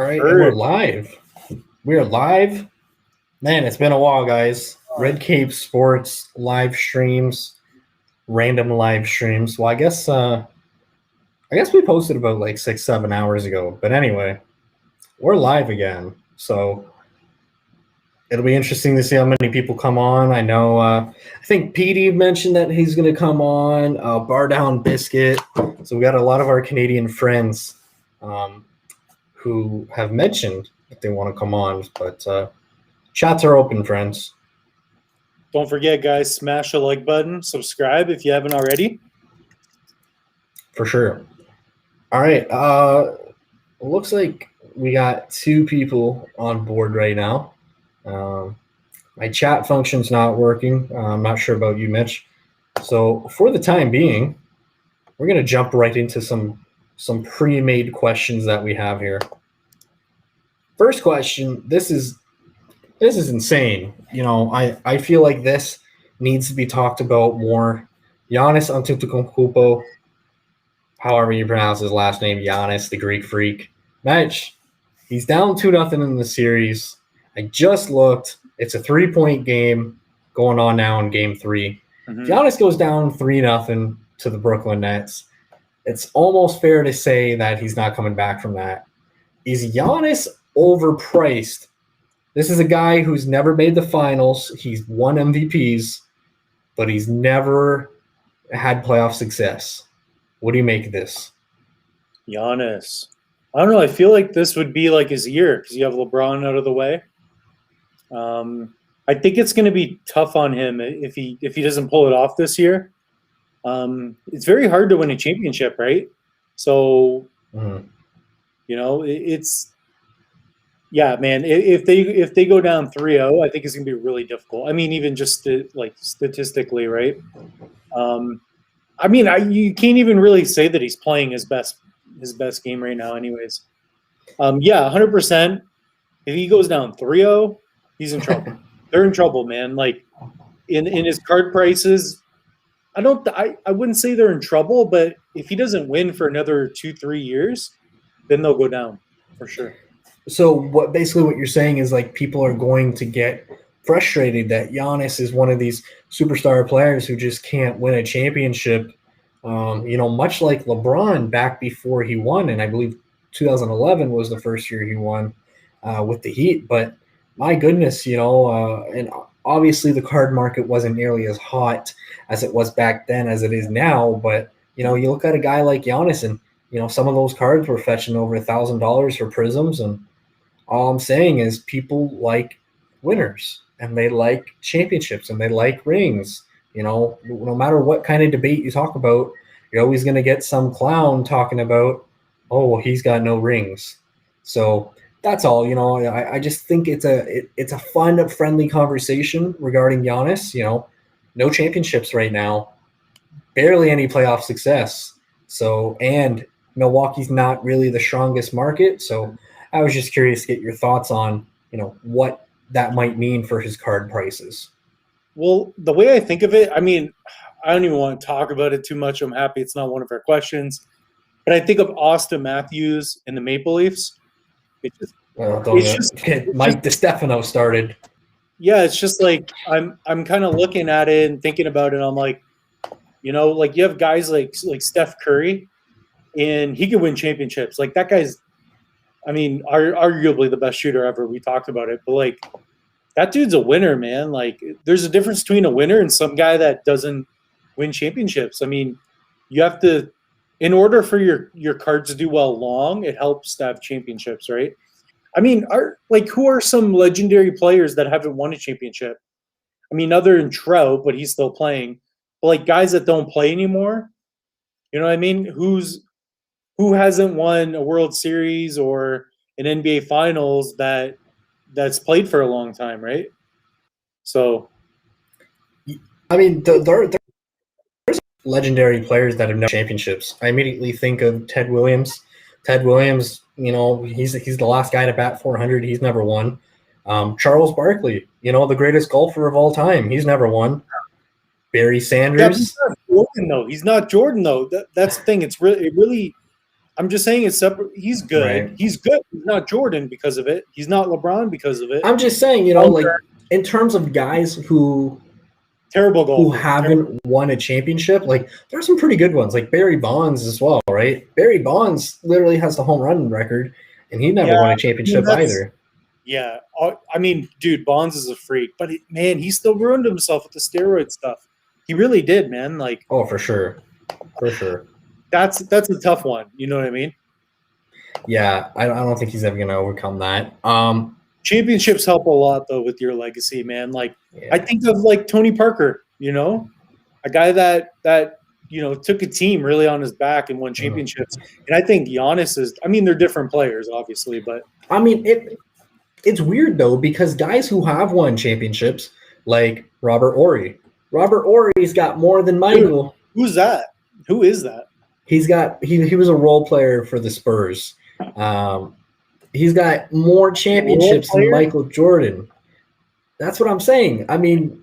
All right, and we're live. We are live. Man, it's been a while, guys. Red Cape Sports live streams, random live streams. Well, I guess we posted about like 6-7 hours ago. But anyway, we're live again. So it'll be interesting to see how many people come on. I know I think Petey mentioned that he's going to come on, Bar Down Biscuit. So we got a lot of our Canadian friends who have mentioned that they want to come on, but chats are open, friends. Don't forget, guys, smash the like button, subscribe if you haven't already. For sure. All right. Looks like we got 2 people on board right now. My chat function's not working. I'm not sure about you, Mitch. So for the time being, we're going to jump right into some pre-made questions that we have here. First question, this is insane. You know, I feel like this needs to be talked about more. Giannis Antetokounmpo, however you pronounce his last name, Giannis, the Greek freak. Mitch, he's down 2-0 in the series. I just looked. It's a 3-point game going on now in game 3. Mm-hmm. Giannis goes down 3-0 to the Brooklyn Nets. It's almost fair to say that he's not coming back from that. Is Giannis overpriced? This is a guy who's never made the finals. He's won MVPs, but he's never had playoff success. What do you make of this? Giannis. I don't know. I feel like this would be like his year because you have LeBron out of the way. I think it's going to be tough on him if he doesn't pull it off this year. It's very hard to win a championship, right? So, you know, yeah, man. If they go down 3-0, I think it's gonna be really difficult. I mean, even just like statistically, right? I mean, you can't even really say that he's playing his best game right now, anyways. Yeah, 100%. If he goes down 3-0, he's in trouble. They're in trouble, man. Like in his card prices. I wouldn't say they're in trouble, but if he doesn't win for another 2-3 years, then they'll go down for sure. So what you're saying is like people are going to get frustrated that Giannis is one of these superstar players who just can't win a championship. You know, much like LeBron back before he won, and I believe 2011 was the first year he won with the Heat. But my goodness, you know, and obviously the card market wasn't nearly as hot as it was back then as it is now. But, you know, you look at a guy like Giannis and, you know, some of those cards were fetching over $1,000 for prisms. And all I'm saying is people like winners and they like championships and they like rings. You know, no matter what kind of debate you talk about, you're always going to get some clown talking about, oh, well, he's got no rings. So that's all. You know, I just think it's a fun, friendly conversation regarding Giannis. You know, no championships right now, barely any playoff success. So, and Milwaukee's not really the strongest market. So I was just curious to get your thoughts on, you know, what that might mean for his card prices. Well, the way I think of it, I mean, I don't even want to talk about it too much. I'm happy it's not one of our questions. But I think of Austin Matthews and the Maple Leafs. Mike DiStefano started. Yeah, it's just like I'm kind of looking at it and thinking about it. I'm like, you know, like you have guys like Steph Curry, and he can win championships. Like that guy's, I mean, arguably the best shooter ever. We talked about it, but like that dude's a winner, man. Like there's a difference between a winner and some guy that doesn't win championships. I mean, you have to, in order for your cards to do well long, it helps to have championships, right? I mean, who are some legendary players that haven't won a championship? I mean, other than Trout, but he's still playing. But like guys that don't play anymore, you know what I mean? Who hasn't won a World Series or an NBA Finals that's played for a long time, right? So, I mean, there's legendary players that have no championships. I immediately think of Ted Williams. Ted Williams, you know, he's the last guy to bat 400. He's never won. Charles Barkley, you know, the greatest golfer of all time. He's never won. Barry Sanders. Yeah, he's not Jordan, though. That's the thing. It's really. I I'm just saying it's separate. He's good. Right. He's good. He's not Jordan because of it. He's not LeBron because of it. I'm just saying, like in terms of guys who terrible who golfer. haven't won a championship, like there's some pretty good ones, like Barry Bonds as well, right? Barry Bonds literally has the home run record, and he never won a championship either. Yeah, I mean, dude, Bonds is a freak, but man, he still ruined himself with the steroid stuff. He really did, man. Like, oh, for sure. That's a tough one. You know what I mean? Yeah, I don't think he's ever going to overcome that. Championships help a lot though with your legacy, man. Like, yeah. I think of like Tony Parker. A guy that took a team really on his back and won championships. And I think Giannis is. I mean, they're different players, obviously, but I mean It's weird though, because guys who have won championships, like Robert Horry's got more than Michael. Dude, who's that? Who is that? He's got he was a role player for the Spurs. He's got more championships than Michael Jordan. That's what I'm saying. I mean,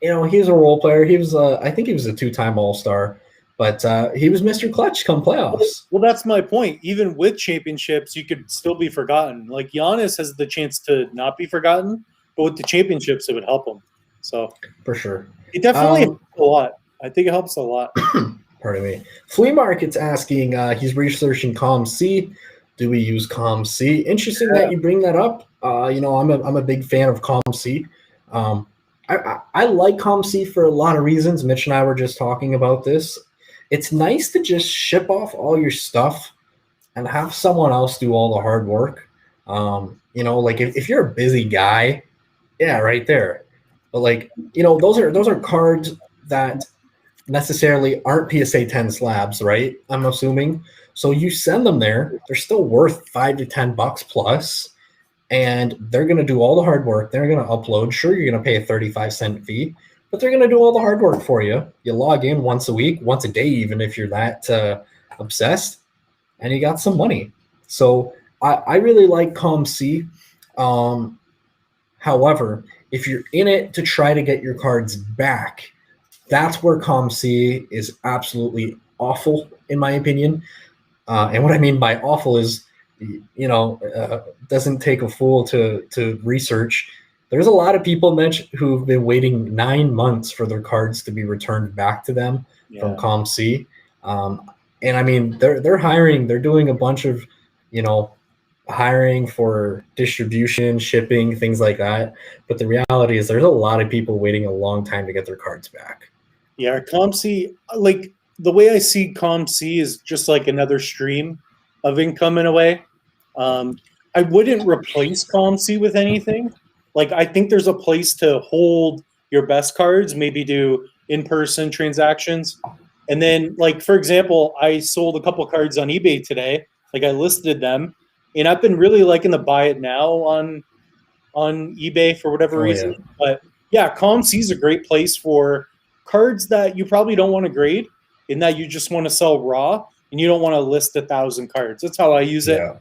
he's a role player. He was I think he was a 2-time All-Star, but he was Mr. Clutch come playoffs. Well, that's my point. Even with championships, you could still be forgotten. Like Giannis has the chance to not be forgotten, but with the championships, it would help him. So for sure, it definitely helps a lot. I think it helps a lot. Pardon me. Flea Market's asking. He's researching COM-C. Do we use COM-C? Interesting that you bring that up. I'm a big fan of COM-C. I like COM-C for a lot of reasons. Mitch and I were just talking about this. It's nice to just ship off all your stuff and have someone else do all the hard work. Like if you're a busy guy, yeah, right there. But like, those are cards that necessarily aren't PSA 10 slabs, right? I'm assuming. So you send them there, they're still worth $5 to $10 plus, and they're going to do all the hard work. They're going to upload. Sure, you're going to pay a 35-cent fee, but they're going to do all the hard work for you. You log in once a week, once a day, even if you're that obsessed, and you got some money. So I really like COM-C. However, if you're in it to try to get your cards back, that's where COM-C is absolutely awful, in my opinion. And what I mean by awful is, doesn't take a fool to research. There's a lot of people, Mitch, who've been waiting 9 months for their cards to be returned back to them from COM-C. And I mean, they're hiring. They're doing a bunch of, hiring for distribution, shipping, things like that. But the reality is there's a lot of people waiting a long time to get their cards back. Yeah, COM-C, like the way I see COM-C is just like another stream of income in a way. I wouldn't replace COM-C with anything. Like I think there's a place to hold your best cards, maybe do in-person transactions. And then like, for example, I sold a couple cards on eBay today. Like I listed them and I've been really liking the buy it now on eBay for whatever reason. Yeah. But yeah, COM-C is a great place for cards that you probably don't want to grade and that you just want to sell raw and you don't want to list 1,000 cards. That's how I use it. Yeah.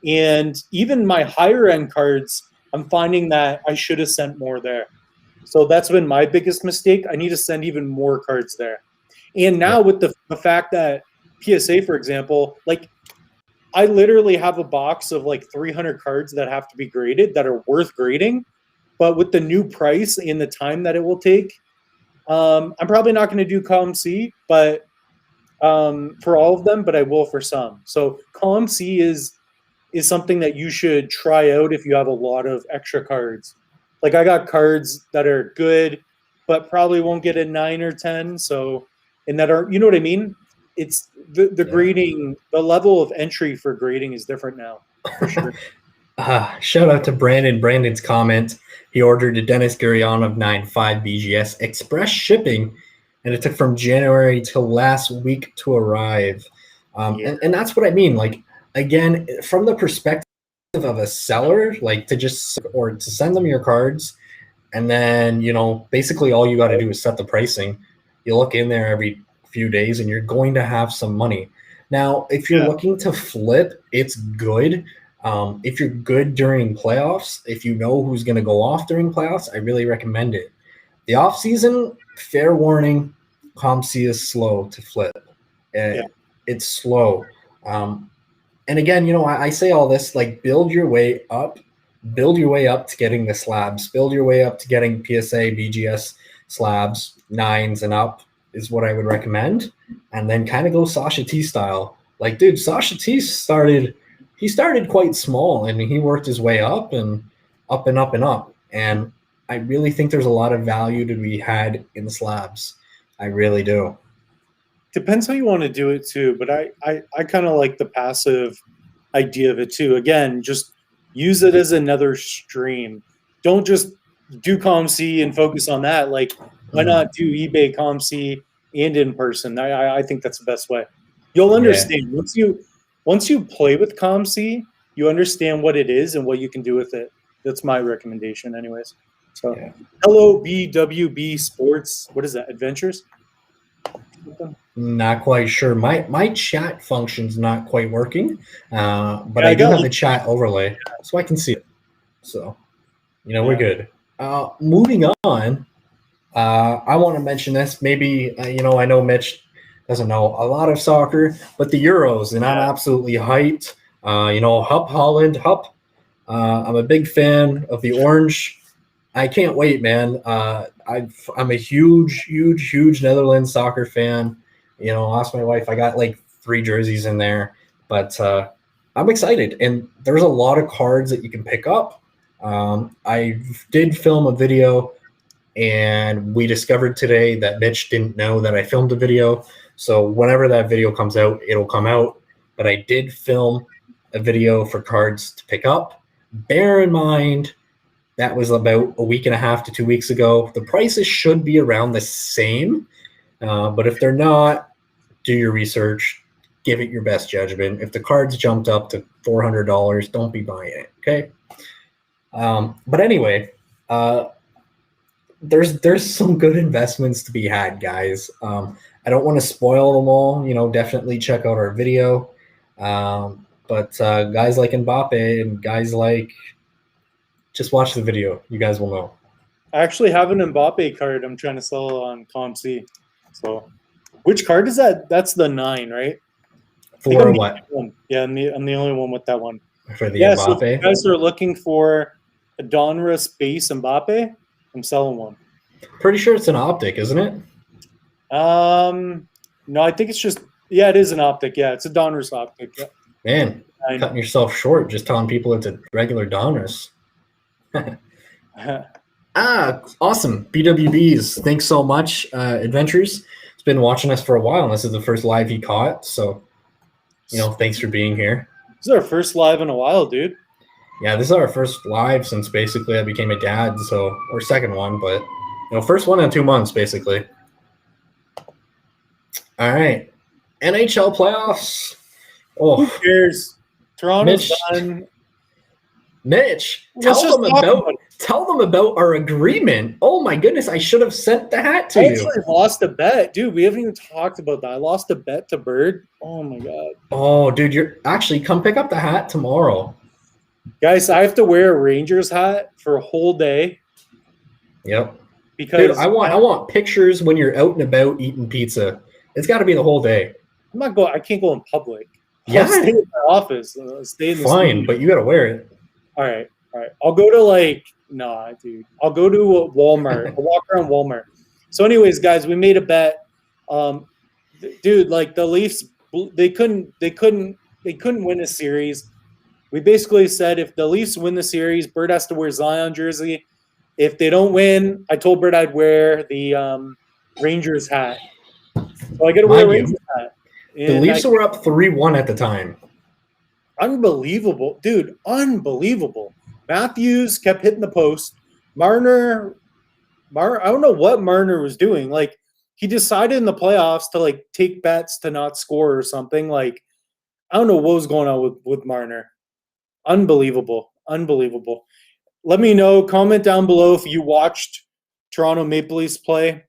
And even my higher end cards, I'm finding that I should have sent more there. So that's been my biggest mistake. I need to send even more cards there. And now with the fact that PSA, for example, like I literally have a box of like 300 cards that have to be graded that are worth grading. But with the new price and the time that it will take, I'm probably not going to do COM-C, but for all of them, but I will for some. So COM-C is something that you should try out if you have a lot of extra cards. Like I got cards that are good, but probably won't get a 9 or 10. So, and that are, you know what I mean? It's the grading, the level of entry for grading is different now. For sure. Shout out to Brandon. Brandon's comment. He ordered a Dennis Gurianov 9.5 BGS express shipping, and it took from January till last week to arrive. And that's what I mean. Like, again, from the perspective of a seller, like to send them your cards, and then, basically all you got to do is set the pricing. You look in there every few days and you're going to have some money. Now, if you're looking to flip, it's good. If you're good during playoffs, if you know who's going to go off during playoffs, I really recommend it. The off season, fair warning, COM-C is slow to flip. It's slow. And again, I say all this, like, build your way up to getting the slabs, build your way up to getting PSA, BGS slabs, 9s and up is what I would recommend. And then kind of go Sasha T style. Like, dude, Sasha T started quite small and he worked his way up and up and up and up. And I really think there's a lot of value to be had in the slabs. I really do. Depends how you want to do it too, but I kind of like the passive idea of it too. Again, just use it as another stream. Don't just do ComC and focus on that. Like, why not do eBay, ComC, and in person? I think that's the best way. You'll understand once you play with ComC, you understand what it is and what you can do with it. That's my recommendation, anyways. So, hello BWB Sports. What is that? Adventures? Not quite sure. My chat function's not quite working, but I do have the chat overlay, so I can see it. So, we're good. Moving on, I want to mention this. Maybe, I know Mitch doesn't know a lot of soccer, but the Euros, and I'm absolutely hyped. Hup Holland, Hup. I'm a big fan of the orange. I can't wait, man. I'm a huge Netherlands soccer fan. Ask my wife. I got like 3 jerseys in there, but I'm excited. And there's a lot of cards that you can pick up. I did film a video, and we discovered today that Mitch didn't know that I filmed a video. So whenever that video comes out, it'll come out. But I did film a video for cards to pick up. Bear in mind, that was about a week and a half to 2 weeks ago. The prices should be around the same, but if they're not, do your research, give it your best judgment. If the cards jumped up to $400, don't be buying it, okay? But anyway, there's some good investments to be had, guys. I don't want to spoil them all. Definitely check out our video. But guys like Mbappe and guys like, just watch the video. You guys will know. I actually have an Mbappe card I'm trying to sell on ComC. So, which card is that? That's the 9, right? For what? Yeah, I'm the only one with that one. For the Mbappe? So if you guys are looking for a Donruss base Mbappe, I'm selling one. Pretty sure it's an optic, isn't it? No, I think it's just, it is an optic. Yeah, it's a Donruss optic. Yeah. Man, cutting yourself short just telling people it's a regular Donruss. Awesome. BWBs, thanks so much. Adventures has been watching us for a while, and this is the first live he caught. So, thanks for being here. This is our first live in a while, dude. Yeah, this is our first live since basically I became a dad, or second one, but first one in 2 months, basically. All right. NHL playoffs. Oh, who cares? Toronto's done. Mitch, tell them about our agreement. Oh my goodness, I should have sent the hat to you. I actually lost a bet, dude. We haven't even talked about that. I lost a bet to Bird. Oh my god. Oh, dude, you're actually come pick up the hat tomorrow. Guys, I have to wear a Rangers hat for a whole day. Yep. Because dude, I want pictures when you're out and about eating pizza. It's got to be the whole day. I can't go in public. Yeah. I'll stay in my office. Stay in the Fine, studio. but you got to wear it. All right. I'll go to dude. I'll go to Walmart. I'll walk around Walmart. So, anyways, guys, we made a bet. Dude, like the Leafs, they couldn't win a series. We basically said if the Leafs win the series, Bird has to wear Zion jersey. If they don't win, I told Bird I'd wear the Rangers hat. So I got to wear a Rangers hat. The Leafs were up 3-1 at the time. Unbelievable, dude! Unbelievable. Matthews kept hitting the post. Marner, I don't know what Marner was doing. Like he decided in the playoffs to take bets to not score or something. Like I don't know what was going on with Marner. Unbelievable. Let me know. Comment down below if you watched Toronto Maple Leafs play.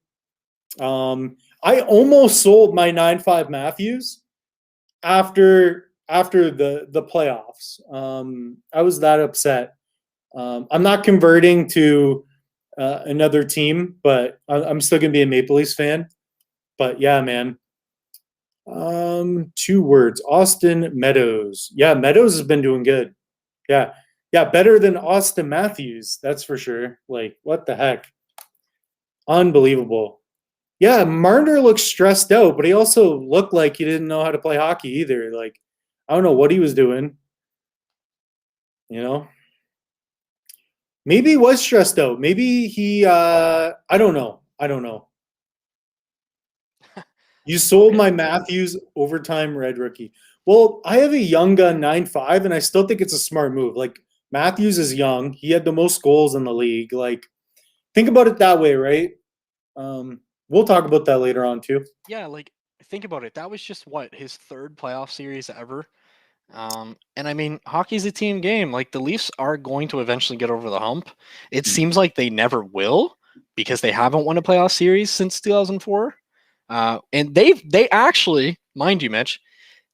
I almost sold my 9.5 Matthews after the playoffs. I was that upset. I'm not converting to another team, but I'm still going to be a Maple Leafs fan. But yeah, man, 2 words. Austin Meadows. Yeah, Meadows has been doing good. Yeah. Yeah, better than Austin Matthews, that's for sure. Like, what the heck? Unbelievable. Yeah, Marner looks stressed out, but he also looked like he didn't know how to play hockey either. Like, I don't know what he was doing. You know? Maybe he was stressed out. Maybe he I don't know. I don't know. You sold my Matthews overtime red rookie. Well, I have a young gun 9.5, and I still think it's a smart move. Like, Matthews is young. He had the most goals in the league. Like, think about it that way, right? We'll talk about that later on too. Yeah, like think about it. That was just what his 3rd playoff series ever. And I mean, hockey's a team game. Like the Leafs are going to eventually get over the hump. It seems like they never will because they haven't won a playoff series since 2004. And they actually, mind you, Mitch,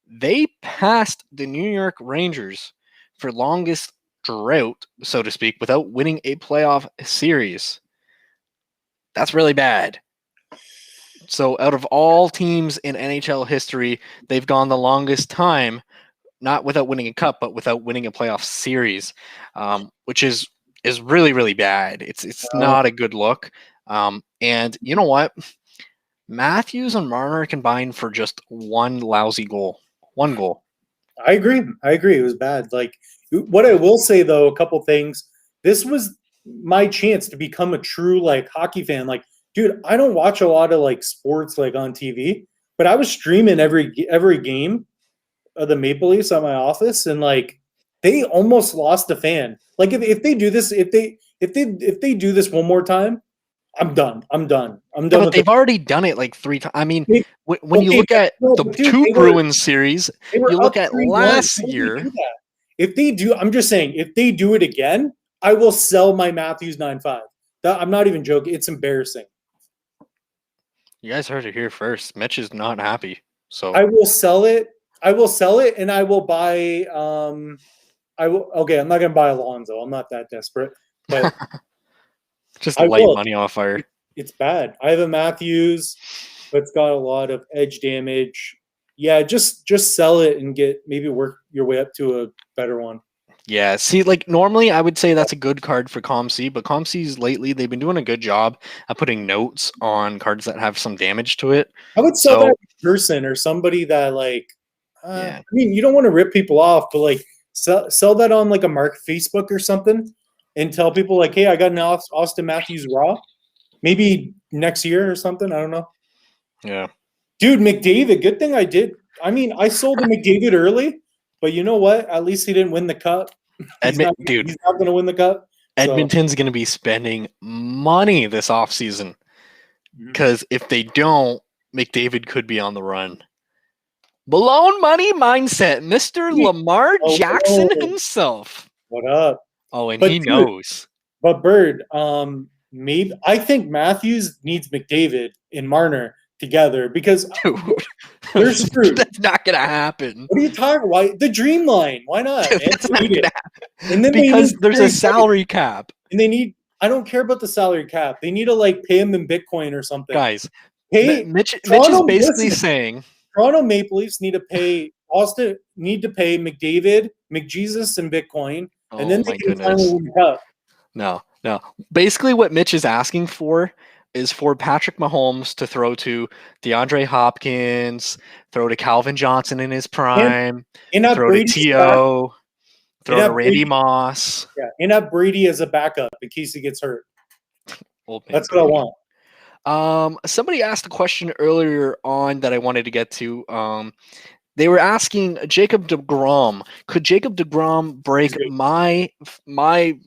they passed the New York Rangers for longest drought, so to speak, without winning a playoff series. That's really bad. So out of all teams in NHL history, they've gone the longest time, not without winning a cup, but without winning a playoff series, which is really, really bad. It's not a good look. And you know what? Matthews and Marner combined for just one lousy goal. One goal. I agree. It was bad. Like, what I will say though, a couple things. This was my chance to become a true like hockey fan. Like, dude, I don't watch a lot of like sports like on TV, but I was streaming every game of the Maple Leafs at my office, and like they almost lost a fan. Like, if they do this, if they do this one more time, I'm done. I'm done. Yeah, but with they've already done it like 3 times. I mean, when you Okay, look at no, the but dude, 2 they were- Bruins series, They were you up look at 3-1. last Why would they year. do that? If they do, I'm just saying, if they do it again, I will sell my Matthews 9.5. I'm not even joking. It's embarrassing. You guys heard it here first. Mitch is not happy. So I will sell it. And I will buy. I will. Okay, I'm not gonna buy Alonzo. I'm not that desperate, but just I light will. money on fire. It's bad. I have a Matthews, but it's got a lot of edge damage. Yeah, just sell it and maybe work your way up to a better one. Yeah, see, like normally I would say that's a good card for ComC, but ComC's lately they've been doing a good job at putting notes on cards that have some damage to it. I would sell that person or somebody that like. Yeah. I mean, you don't want to rip people off, but like sell that on like a Mark Facebook or something, and tell people like, hey, I got an Austin Matthews raw, maybe next year or something. I don't know. Yeah. Dude, McDavid, good thing I did. I mean, I sold the McDavid early, but you know what? At least he didn't win the cup. He's not going to win the cup. Edmonton's going to be spending money this offseason because if they don't, McDavid could be on the run. Blown money mindset, Mr. Lamar Jackson himself. What up? Oh, and he knows. But Bird, maybe I think Matthews needs McDavid and Marner together because they're screwed. That's not gonna happen. What are you talking? Why the dream line? Why not? Dude, that's not gonna happen. And then because there's a salary cap, and they need. I don't care about the salary cap. They need to like pay him in Bitcoin or something. Guys, hey, Mitch is basically saying Toronto Maple Leafs need to pay Austin. Need to pay McDavid, McJesus, and Bitcoin, and then they can finally win the cup. No. Basically, what Mitch is asking for is for Patrick Mahomes to throw to DeAndre Hopkins, throw to Calvin Johnson in his prime, throw to T.O., throw to Randy Moss. Yeah, and have Brady as a backup in case he gets hurt. That's what I want. Somebody asked a question earlier on that I wanted to get to. They were asking Jacob deGrom, could Jacob deGrom break my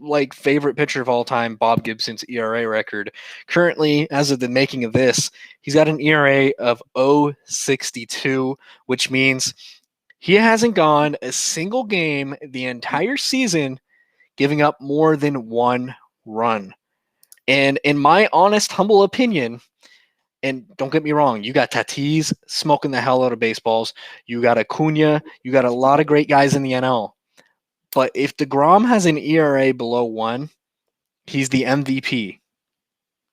like favorite pitcher of all time, Bob Gibson's ERA record? Currently, as of the making of this, he's got an ERA of 0.62, which means he hasn't gone a single game the entire season giving up more than 1 run. And in my honest, humble opinion, and don't get me wrong, you got Tatis smoking the hell out of baseballs. You got Acuna. You got a lot of great guys in the NL. But if deGrom has an ERA below 1, he's the MVP.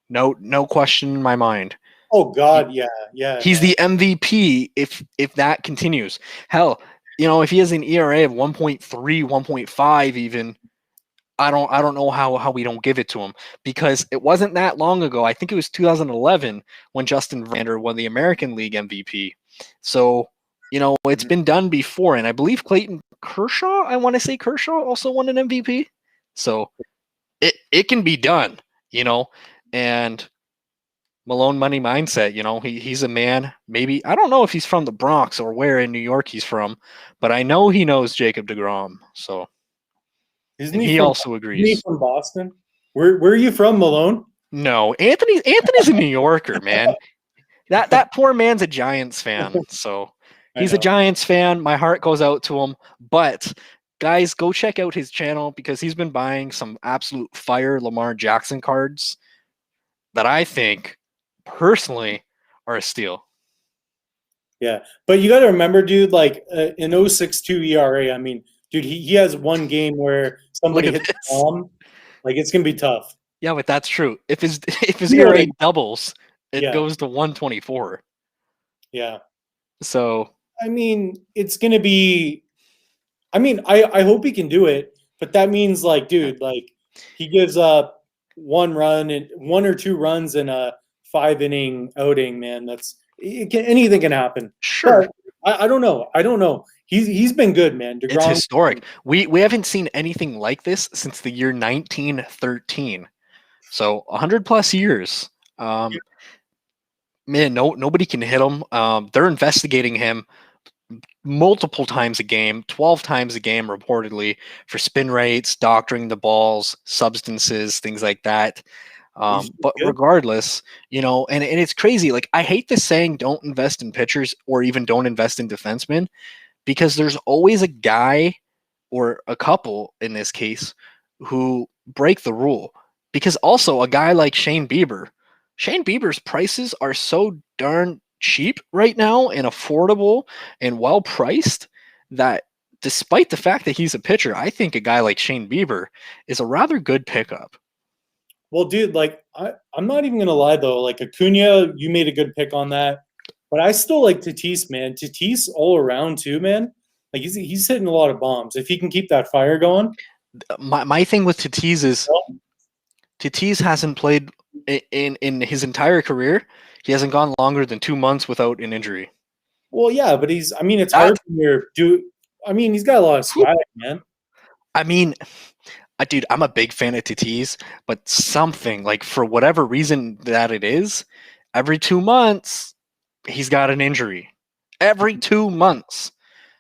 No question in my mind. Oh God, yeah. He's the MVP if that continues. Hell, if he has an ERA of 1.3, 1.5 even, I don't know how we don't give it to him, because it wasn't that long ago. I think it was 2011 when Justin Verlander won the American League MVP. So, it's been done before, and I believe Clayton Kershaw, I want to say Kershaw also won an MVP. So it can be done, and Malone money mindset, he's a man. Maybe, I don't know if he's from the Bronx or where in New York he's from, but I know he knows Jacob deGrom. So Isn't he also Isn't he agrees. from Boston? Where are you from, Malone? No, Anthony's a New Yorker, man. That poor man's a Giants fan. So he's a Giants fan. My heart goes out to him. But guys, go check out his channel, because he's been buying some absolute fire Lamar Jackson cards that I think personally are a steal. Yeah, but you got to remember, dude, like an 0.62 ERA. I mean, dude, he has one game where somebody hits the bomb. Like, it's gonna be tough. Yeah, but that's true. If his ERA doubles, it goes to 124. Yeah. So I mean, it's gonna be. I mean, I hope he can do it, but that means, like, dude, like, he gives up 1 run and 1 or 2 runs in a 5-inning outing. Man, anything can happen. Sure. But I don't know. He's been good, man. It's historic. We haven't seen anything like this since the year 1913. So 100 plus years. Man, nobody can hit him. They're investigating him multiple times a game, 12 times a game reportedly, for spin rates, doctoring the balls, substances, things like that. But regardless, and it's crazy. Like, I hate this saying, don't invest in pitchers or even don't invest in defensemen, because there's always a guy, or a couple in this case, who break the rule. Because also a guy like Shane Bieber's prices are so darn cheap right now and affordable and well priced that, despite the fact that he's a pitcher, I think a guy like Shane Bieber is a rather good pickup. Well, dude, like, I'm not even gonna lie though. Like, Acuna, you made a good pick on that, but I still like Tatis, man. Tatis all around too, man. Like, he's hitting a lot of bombs. If he can keep that fire going. My thing with Tatis is Tatis hasn't played in his entire career. He hasn't gone longer than 2 months without an injury. Well, yeah, but it's hard when you're he's got a lot of swag, man. I mean, dude, I'm a big fan of Tatis, but something, like, for whatever reason that it is, every 2 months he's got an injury. Every 2 months.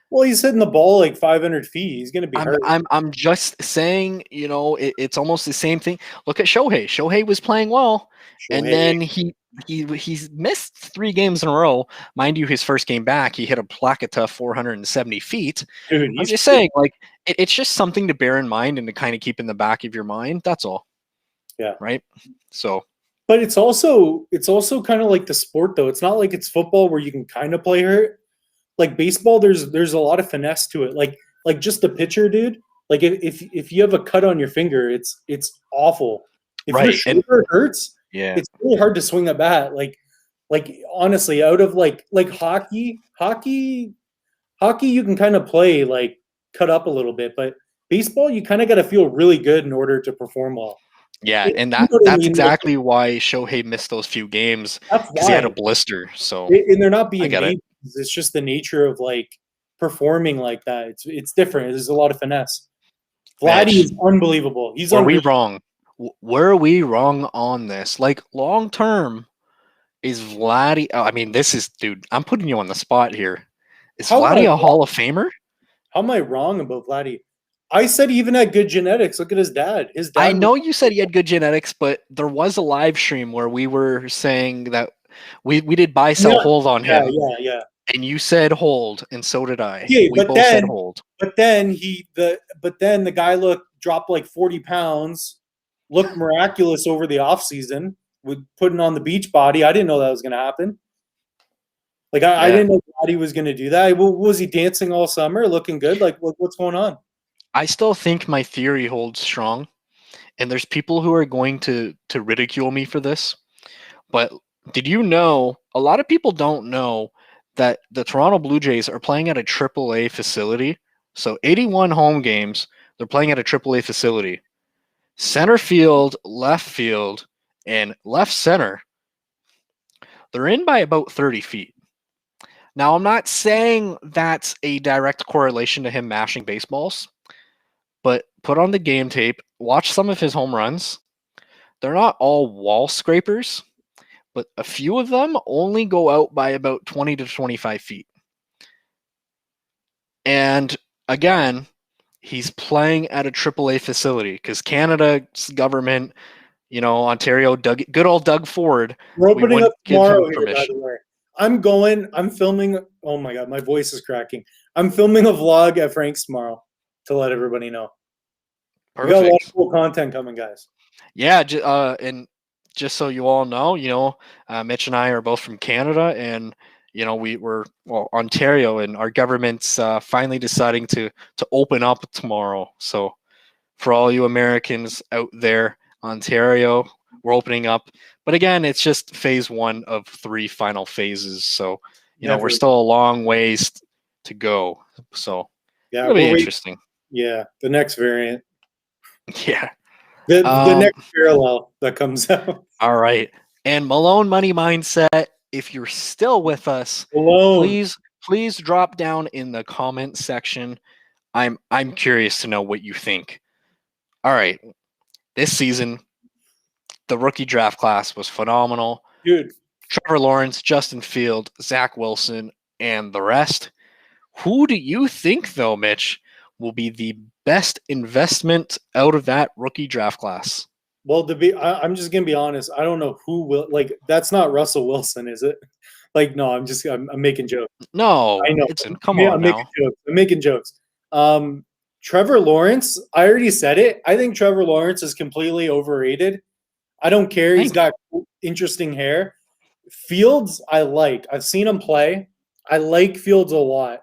Well, he's hitting the ball like 500 feet. He's going to be hurt. I'm just saying, it's almost the same thing. Look at Shohei. Shohei was playing well, and then he's missed 3 games in a row. Mind you, his first game back, he hit a Placata 470 feet. Dude, I'm just saying, like, it's just something to bear in mind and to kind of keep in the back of your mind. That's all. Yeah. Right. So. But it's also kind of like the sport, though. It's not like it's football where you can kind of play hurt. Like baseball, there's a lot of finesse to it. Like just the pitcher, dude. Like if you have a cut on your finger, it's awful. If your shoulder hurts, it's really hard to swing a bat. Like honestly, out of like hockey, you can kind of play like cut up a little bit, but baseball, you kind of got to feel really good in order to perform well. Yeah, and that's exactly why Shohei missed those few games, because he had a blister. So and they're not being made. It's just the nature of like performing like that. It's different. There's a lot of finesse. Vladdy is unbelievable. Were we wrong? Were we wrong on this? Like, long term, is Vladdy? I mean, this is, dude, I'm putting you on the spot here. Is Vladdy a Hall of Famer? How am I wrong about Vladdy? I said he even had good genetics. Look at his dad. I know you said he had good genetics, but there was a live stream where we were saying that we did buy, sell, hold on him. Yeah. And you said hold, and so did I. Yeah, we both said hold. But then the guy dropped like 40 pounds, looked miraculous over the offseason with putting on the beach body. I didn't know that was going to happen. Like I didn't know he was going to do that. Was he dancing all summer, looking good? Like what's going on? I still think my theory holds strong, and there's people who are going to ridicule me for this, but Did you know, a lot of people don't know that the Toronto Blue Jays are playing at a AAA facility? So 81 home games, they're playing at a AAA facility. Center field, left field, and left center, they're in by about 30 feet. Now, I'm not saying that's a direct correlation to him mashing baseballs, but put on the game tape, watch some of his home runs. They're not all wall scrapers, but a few of them only go out by about 20 to 25 feet. And again, he's playing at a AAA facility because Canada's government, Ontario, good old Doug Ford, We're we opening wouldn't up give him tomorrow here, by permission. the way. I'm filming. Oh my God, my voice is cracking. I'm filming a vlog at Frank's tomorrow to let everybody know. We got a lot Perfect. of cool content coming, guys. Yeah, and just so you all know, Mitch and I are both from Canada, and we're Ontario, and our government's finally deciding to open up tomorrow. So for all you Americans out there, Ontario, we're opening up. But again, it's just phase 1 of 3 final phases. So we're still a long ways to go. So yeah, it'll be interesting. Yeah, the next variant. Yeah. The next parallel that comes out. All right. And Malone Money Mindset, if you're still with us, Malone, please drop down in the comment section. I'm curious to know what you think. All right. This season, the rookie draft class was phenomenal. dude. Trevor Lawrence, Justin Field, Zach Wilson, and the rest. Who do you think, though, Mitch, will be the best investment out of that rookie draft class? Well, I'm just gonna be honest. I don't know who will. Like, that's not Russell Wilson, is it? Like, no, I'm making jokes. No, I know. come on now. I'm making jokes. Trevor Lawrence, I already said it. I think Trevor Lawrence is completely overrated. I don't care. He's got interesting hair. Fields, I like. I've seen him play. I like Fields a lot.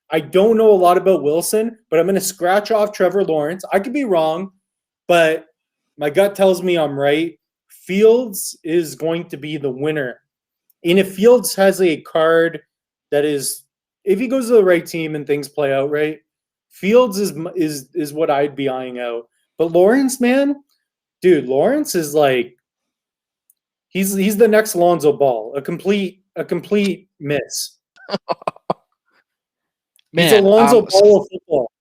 I don't know a lot about Wilson, but I'm going to scratch off Trevor Lawrence. I could be wrong, but my gut tells me I'm right. Fields is going to be the winner. And if Fields has a card that is, if he goes to the right team and things play out right, Fields is what I'd be eyeing out. But Lawrence, man, dude, Lawrence is like he's the next Lonzo Ball, a complete miss. Man, he's a Lonzo Ball of football.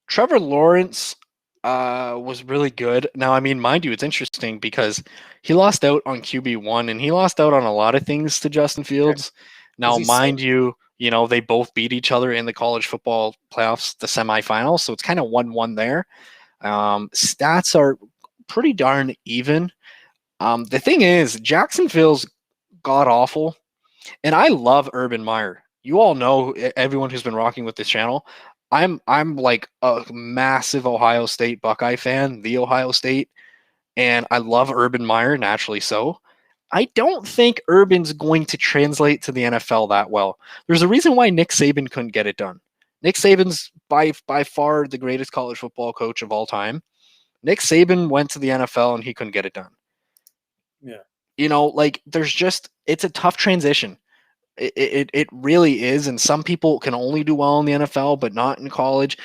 Trevor Lawrence was really good. Now, I mean, mind you, it's interesting because he lost out on QB1 and he lost out on a lot of things to Justin Fields. Now, mind you, they both beat each other in the college football playoffs, the semifinals. So it's kind of 1-1 there. Stats are pretty darn even. The thing is, Jacksonville's god awful. And I love Urban Meyer. You all know, everyone who's been rocking with this channel, I'm like a massive Ohio State Buckeye fan, the Ohio State, and I love Urban Meyer, naturally so. I don't think Urban's going to translate to the NFL that well. There's a reason why Nick Saban couldn't get it done. Nick Saban's by far the greatest college football coach of all time. Nick Saban went to the NFL and he couldn't get it done. Yeah. It's a tough transition. It really is, and some people can only do well in the NFL, but not in college.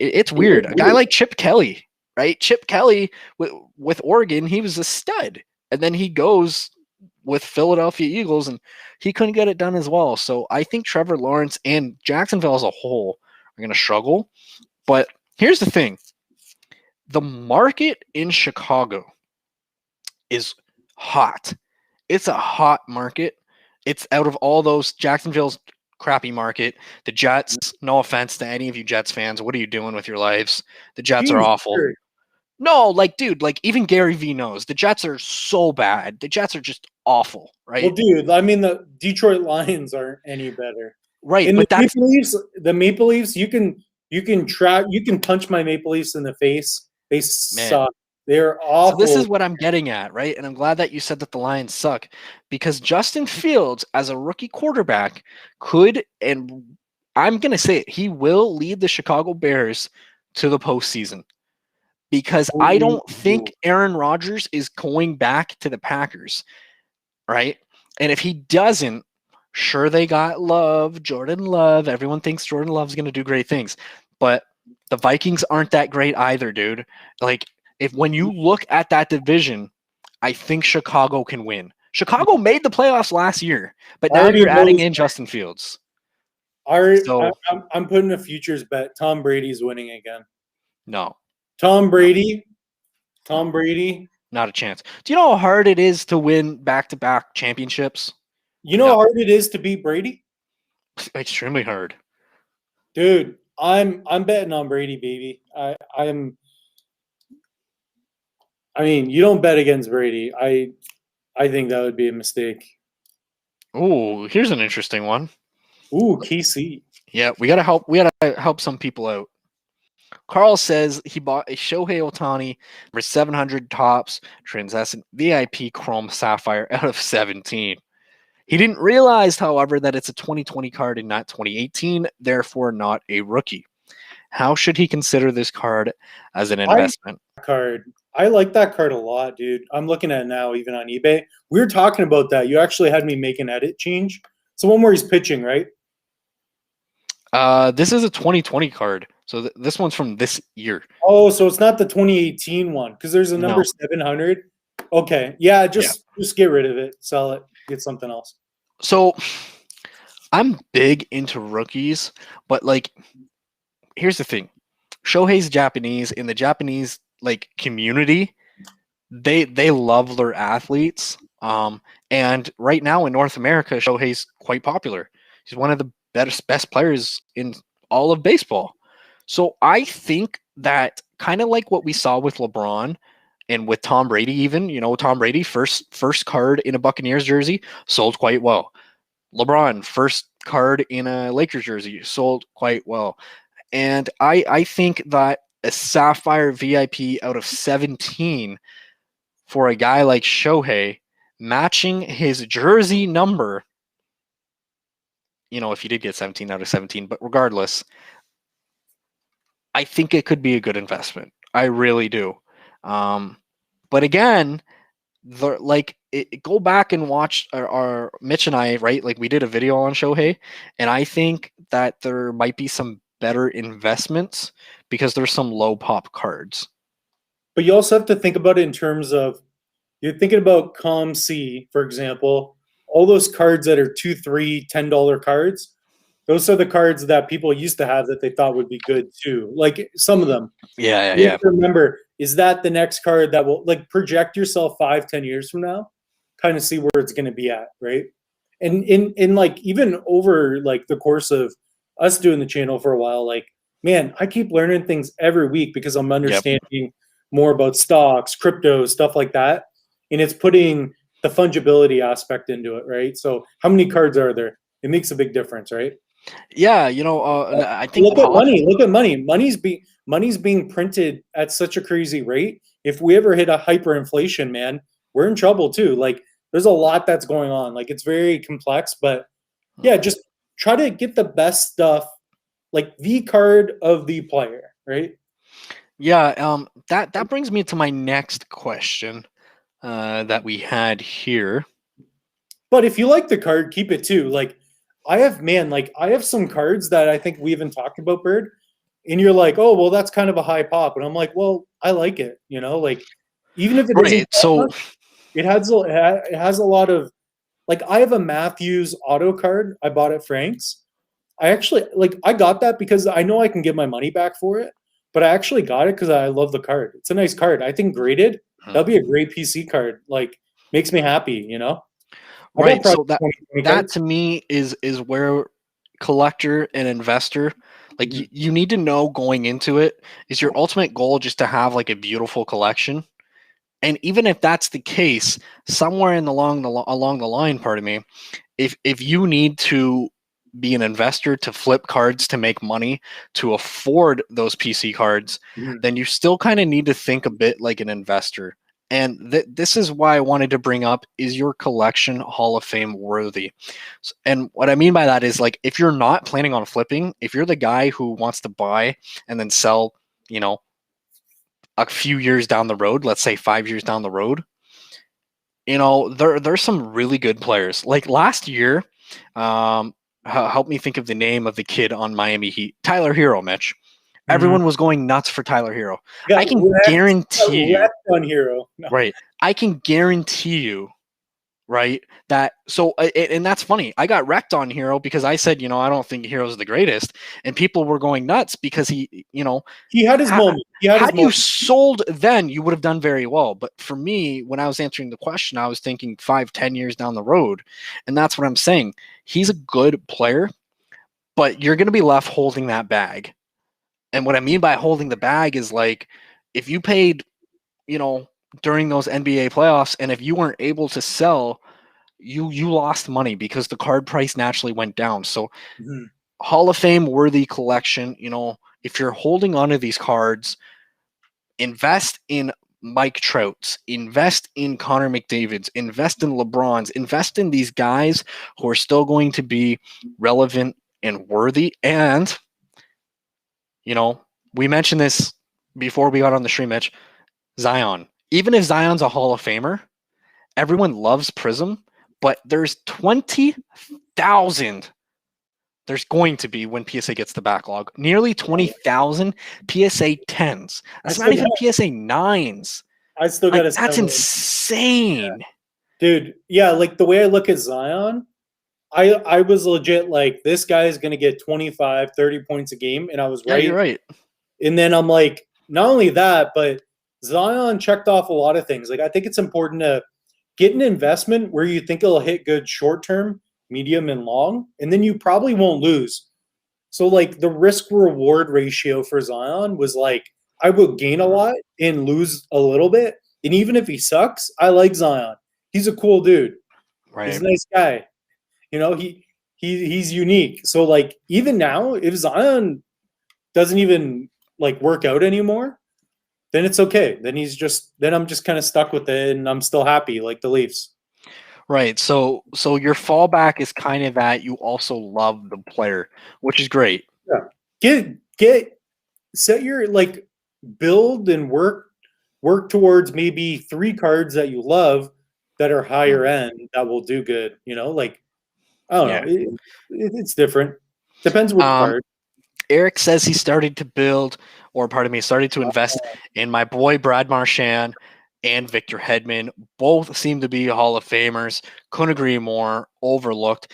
It's weird. A guy like Chip Kelly, right? Chip Kelly with Oregon, he was a stud, and then he goes with Philadelphia Eagles, and he couldn't get it done as well. So I think Trevor Lawrence and Jacksonville as a whole are going to struggle. But here's the thing: the market in Chicago is hot. It's a hot market. It's out of all those, Jacksonville's crappy market. The Jets, no offense to any of you Jets fans, what are you doing with your lives? The Jets are awful. Sure. No, dude, even Gary Vee knows the Jets are so bad. The Jets are just awful, right? Well, dude, I mean, the Detroit Lions aren't any better, right? And but the Maple Leafs, you can punch my Maple Leafs in the face. They suck. They're awful. So this is what I'm getting at, right? And I'm glad that you said that the Lions suck, because Justin Fields, as a rookie quarterback, could, and I'm going to say it, he will lead the Chicago Bears to the postseason. because I don't think Aaron Rodgers is going back to the Packers, right? And if he doesn't, sure, they got Love, Jordan Love. Everyone thinks Jordan Love's going to do great things, but the Vikings aren't that great either, dude. Like, when you look at that division, I think Chicago can win. Chicago made the playoffs last year, but now you're adding in Justin Fields. I'm putting a futures bet. Tom Brady's winning again. No. Tom Brady, not a chance. Do you know how hard it is to win back-to-back championships? You know how hard it is to beat Brady? Extremely hard. Dude, I'm betting on Brady, baby. I mean, you don't bet against Brady. I think that would be a mistake. Ooh, here's an interesting one. Ooh, KC. Yeah, we gotta help some people out. Carl says he bought a Shohei Ohtani for 700 tops translucent VIP chrome sapphire out of 17. He didn't realize, however, that it's a 2020 card and not 2018, therefore not a rookie. How should he consider this card as an investment? I like that card a lot, dude. I'm looking at it now, even on eBay. We were talking about that. You actually had me make an edit change. It's the one where he's pitching, right? This is a 2020 card. So this one's from this year. Oh, so it's not the 2018 one because there's a number 700. Okay. Yeah, just get rid of it. Sell it. Get something else. So I'm big into rookies, but like, here's the thing. Shohei's Japanese. In the Japanese community, they love their athletes. And right now in North America, Shohei's quite popular. He's one of the best players in all of baseball. So I think that kind of like what we saw with LeBron and with Tom Brady, even, Tom Brady, first card in a Buccaneers jersey, sold quite well. LeBron, first card in a Lakers jersey, sold quite well. And I think that a Sapphire VIP out of 17 for a guy like Shohei, matching his jersey number, if you did get 17 out of 17, but regardless, I think it could be a good investment. I really do. But again, go back and watch our Mitch and I, right? Like, we did a video on Shohei, and I think that there might be some better investments because there's some low pop cards. But you also have to think about it in terms of, you're thinking about COM-C, for example, all those cards that are $2, $3, $10 cards. Those are the cards that people used to have that they thought would be good too. Like some of them. Yeah. You have to remember, is that the next card that will project yourself 5-10 years from now? Kind of see where it's going to be at, right? And in even over the course of us doing the channel for a while, man, I keep learning things every week because I'm understanding more about stocks, crypto, stuff like that. And it's putting the fungibility aspect into it, right? So how many cards are there? It makes a big difference, right? Yeah, I think look at money. Look at money. Money's being printed at such a crazy rate. If we ever hit a hyperinflation, man, we're in trouble too. There's a lot that's going on. It's very complex, but yeah, just try to get the best stuff, the card of the player, right? Yeah, that brings me to my next question that we had here. But if you like the card, keep it too. I have some cards that I think we even talked about, Bird, and you're like, oh, well, that's kind of a high pop, and I'm like, well, I like it, even if it isn't. So it has a lot of, I have a Matthews auto card I bought at Frank's. I actually I got that because I know I can get my money back for it, but I actually got it because I love the card. It's a nice card. I think graded, that'll be a great PC card. Makes me happy, Right. So that to me is where collector and investor, you need to know going into it, is your ultimate goal just to have a beautiful collection. And even if that's the case, somewhere along the line, pardon me, if you need to be an investor to flip cards to make money to afford those PC cards, then you still kind of need to think a bit like an investor. And this is why I wanted to bring up, is your collection Hall of Fame worthy? And what I mean by that is, if you're not planning on flipping, if you're the guy who wants to buy and then sell, a few years down the road, let's say 5 years down the road, there's some really good players. Like last year, help me think of the name of the kid on Miami Heat, Tyler Hero, Mitch. Everyone was going nuts for Tyler Hero. I can guarantee you on Hero. No. Right. I can guarantee you, right, that and that's funny. I got wrecked on Hero because I said, I don't think Hero's the greatest, and people were going nuts because he had his moment. Had you sold then, you would have done very well. But for me, when I was answering the question, I was thinking 5-10 years down the road, and that's what I'm saying. He's a good player, but you're going to be left holding that bag. And what I mean by holding the bag is like if you paid, during those NBA playoffs, and if you weren't able to sell, you lost money because the card price naturally went down. So Hall of Fame worthy collection, if you're holding onto these cards, invest in Mike Trouts, invest in Connor McDavid's, invest in LeBron's, invest in these guys who are still going to be relevant and worthy. And, we mentioned this before we got on the stream, Mitch, Zion. Even if Zion's a Hall of Famer, everyone loves Prism, but there's 20,000. There's going to be when PSA gets the backlog. Nearly 20,000 PSA 10s. That's not even PSA 9s. I still got to. That's insane. Yeah. Dude, yeah, like the way I look at Zion, I was legit like, this guy is going to get 25, 30 points a game, and I was right. Yeah, you're right. And then I'm like, not only that, but Zion checked off a lot of things. Like, I think it's important to get an investment where you think it'll hit good short-term, medium, and long, and then you probably won't lose. So, like, the risk-reward ratio for Zion was like, I would gain a lot and lose a little bit. And even if he sucks, I like Zion. He's a cool dude. Right. He's a nice guy. He's unique. So, like, even now, if Zion doesn't even, like, work out anymore, then it's okay. Then I'm just kind of stuck with it, and I'm still happy, like the Leafs. Right. So your fallback is kind of that you also love the player, which is great. Yeah. Set your, like, build and work towards maybe 3 cards that you love that are higher end that will do good. Like, I don't know. It's different. Depends which card. Eric says he started to invest in my boy Brad Marchand and Victor Hedman. Both seem to be Hall of Famers. Couldn't agree more. Overlooked.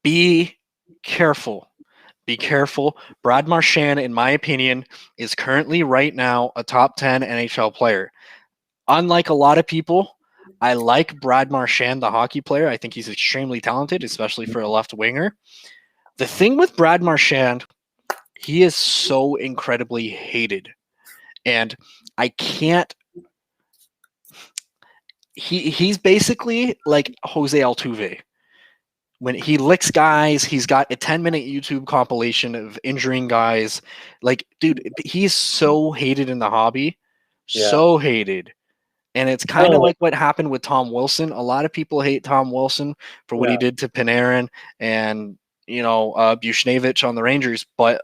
Be careful. Be careful. Brad Marchand, in my opinion, is currently right now a top 10 NHL player. Unlike a lot of people, I like Brad Marchand, the hockey player. I think he's extremely talented, especially for a left winger. The thing with Brad Marchand, he is so incredibly hated. And I can't. He's basically like Jose Altuve. When he licks guys, he's got a 10-minute YouTube compilation of injuring guys. Like, dude, he's so hated in the hobby. Yeah. So hated. And it's kind of like what happened with Tom Wilson. A lot of people hate Tom Wilson for what he did to Panarin and, Buchnevich on the Rangers. But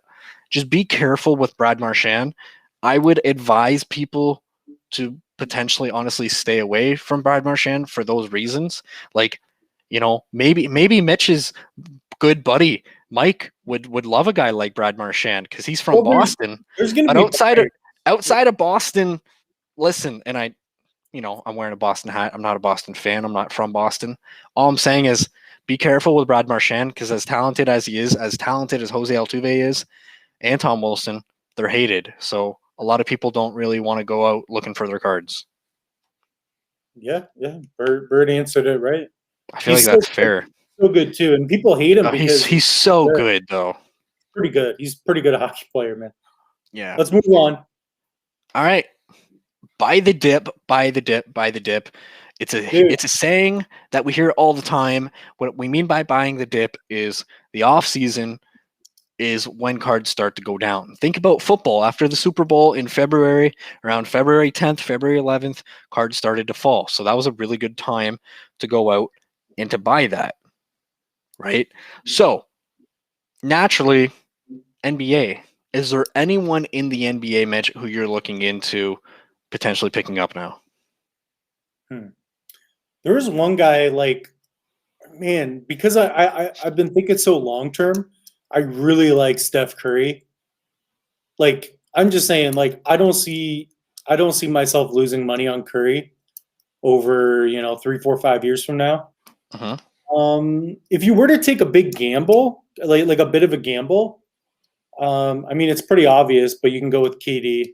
just be careful with Brad Marchand. I would advise people to potentially honestly stay away from Brad Marchand for those reasons. Like, maybe Mitch's good buddy Mike would love a guy like Brad Marchand because he's from Boston. But outside of Boston, listen, and I'm wearing a Boston hat. I'm not a Boston fan. I'm not from Boston. All I'm saying is be careful with Brad Marchand because as talented as he is, as talented as Jose Altuve is, and Tom Wilson, they're hated. So a lot of people don't really want to go out looking for their cards. Yeah. Bird answered it right. I feel like that's fair. So good too, and people hate him because he's so good though. Pretty good. He's a pretty good hockey player, man. Yeah. Let's move on. All right. Buy the dip. It's a saying that we hear all the time. What we mean by buying the dip is the off season is when cards start to go down. Think about football. After the Super Bowl in February, around February 10th, February 11th, cards started to fall. So that was a really good time to go out and to buy that, right? So naturally, NBA, Is there anyone in the NBA, Mitch, who you're looking into potentially picking up now? There is one guy, like, man, because I've been thinking so long term, I really like Steph Curry. Like, I'm just saying, like, I don't see myself losing money on Curry over 3, 4, 5 years from now. Uh-huh. If you were to take a big gamble, like a bit of a gamble, I mean, it's pretty obvious, but you can go with KD.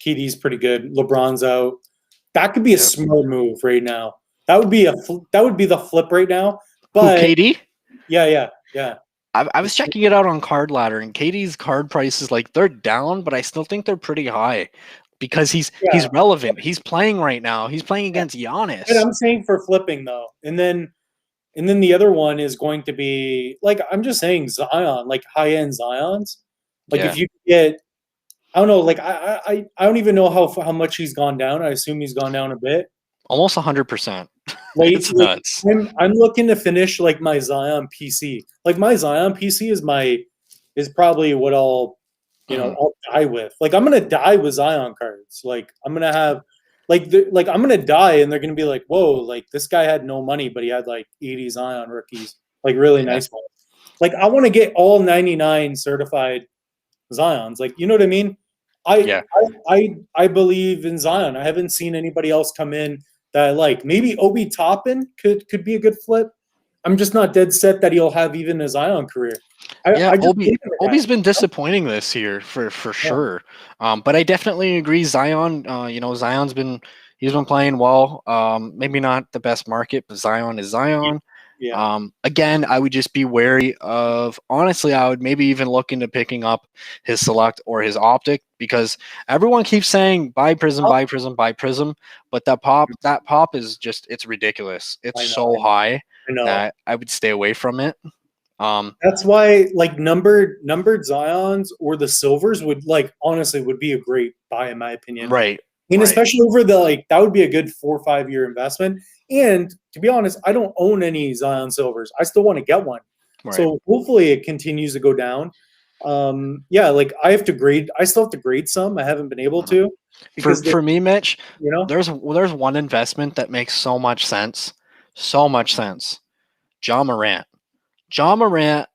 KD's pretty good. LeBron's out. That could be a smart move right now. That would be the flip right now. But who, KD? Yeah. I was checking it out on Card Ladder, and KD's card prices, like, they're down, but I still think they're pretty high because he's relevant. He's playing right now. He's playing against Giannis. But I'm saying for flipping though, and then the other one is going to be, like, I'm just saying Zion, like high end Zions. Like if you get, I don't know, like I don't even know how much he's gone down. I assume he's gone down a bit. Almost 100%. It's nuts. I'm looking to finish like my Zion PC. Like my Zion PC is probably what I'll die with. Like I'm gonna die with Zion cards. Like I'm gonna have I'm gonna die and they're gonna be like, whoa, like this guy had no money, but he had like 80 Zion rookies, like really nice ones. Like I want to get all 99 certified Zions. Like, you know what I mean? I believe in Zion. I haven't seen anybody else come in that I like. Maybe Obi Toppin could be a good flip. I'm just not dead set that he'll have even a Zion career. Obi's been disappointing this year for sure. But I definitely agree. Zion, Zion's been playing well. Maybe not the best market, but Zion is Zion. Yeah. Again, I would just be wary of, honestly, I would maybe even look into picking up his Select or his Optic, because everyone keeps saying buy Prism, buy Prism, buy Prism, but that pop is just, it's ridiculous. It's so high that I would stay away from it. That's why, like, numbered Zions or the silvers would, like, honestly would be a great buy in my opinion. Right. I mean, especially over the, that would be a good 4 or 5 year investment. And to be honest, I don't own any Zion silvers. I still want to get one. Right. So hopefully it continues to go down. Like I still have to grade some. I haven't been able to. For me, Mitch, there's one investment that makes so much sense. Ja Morant. Ja Morant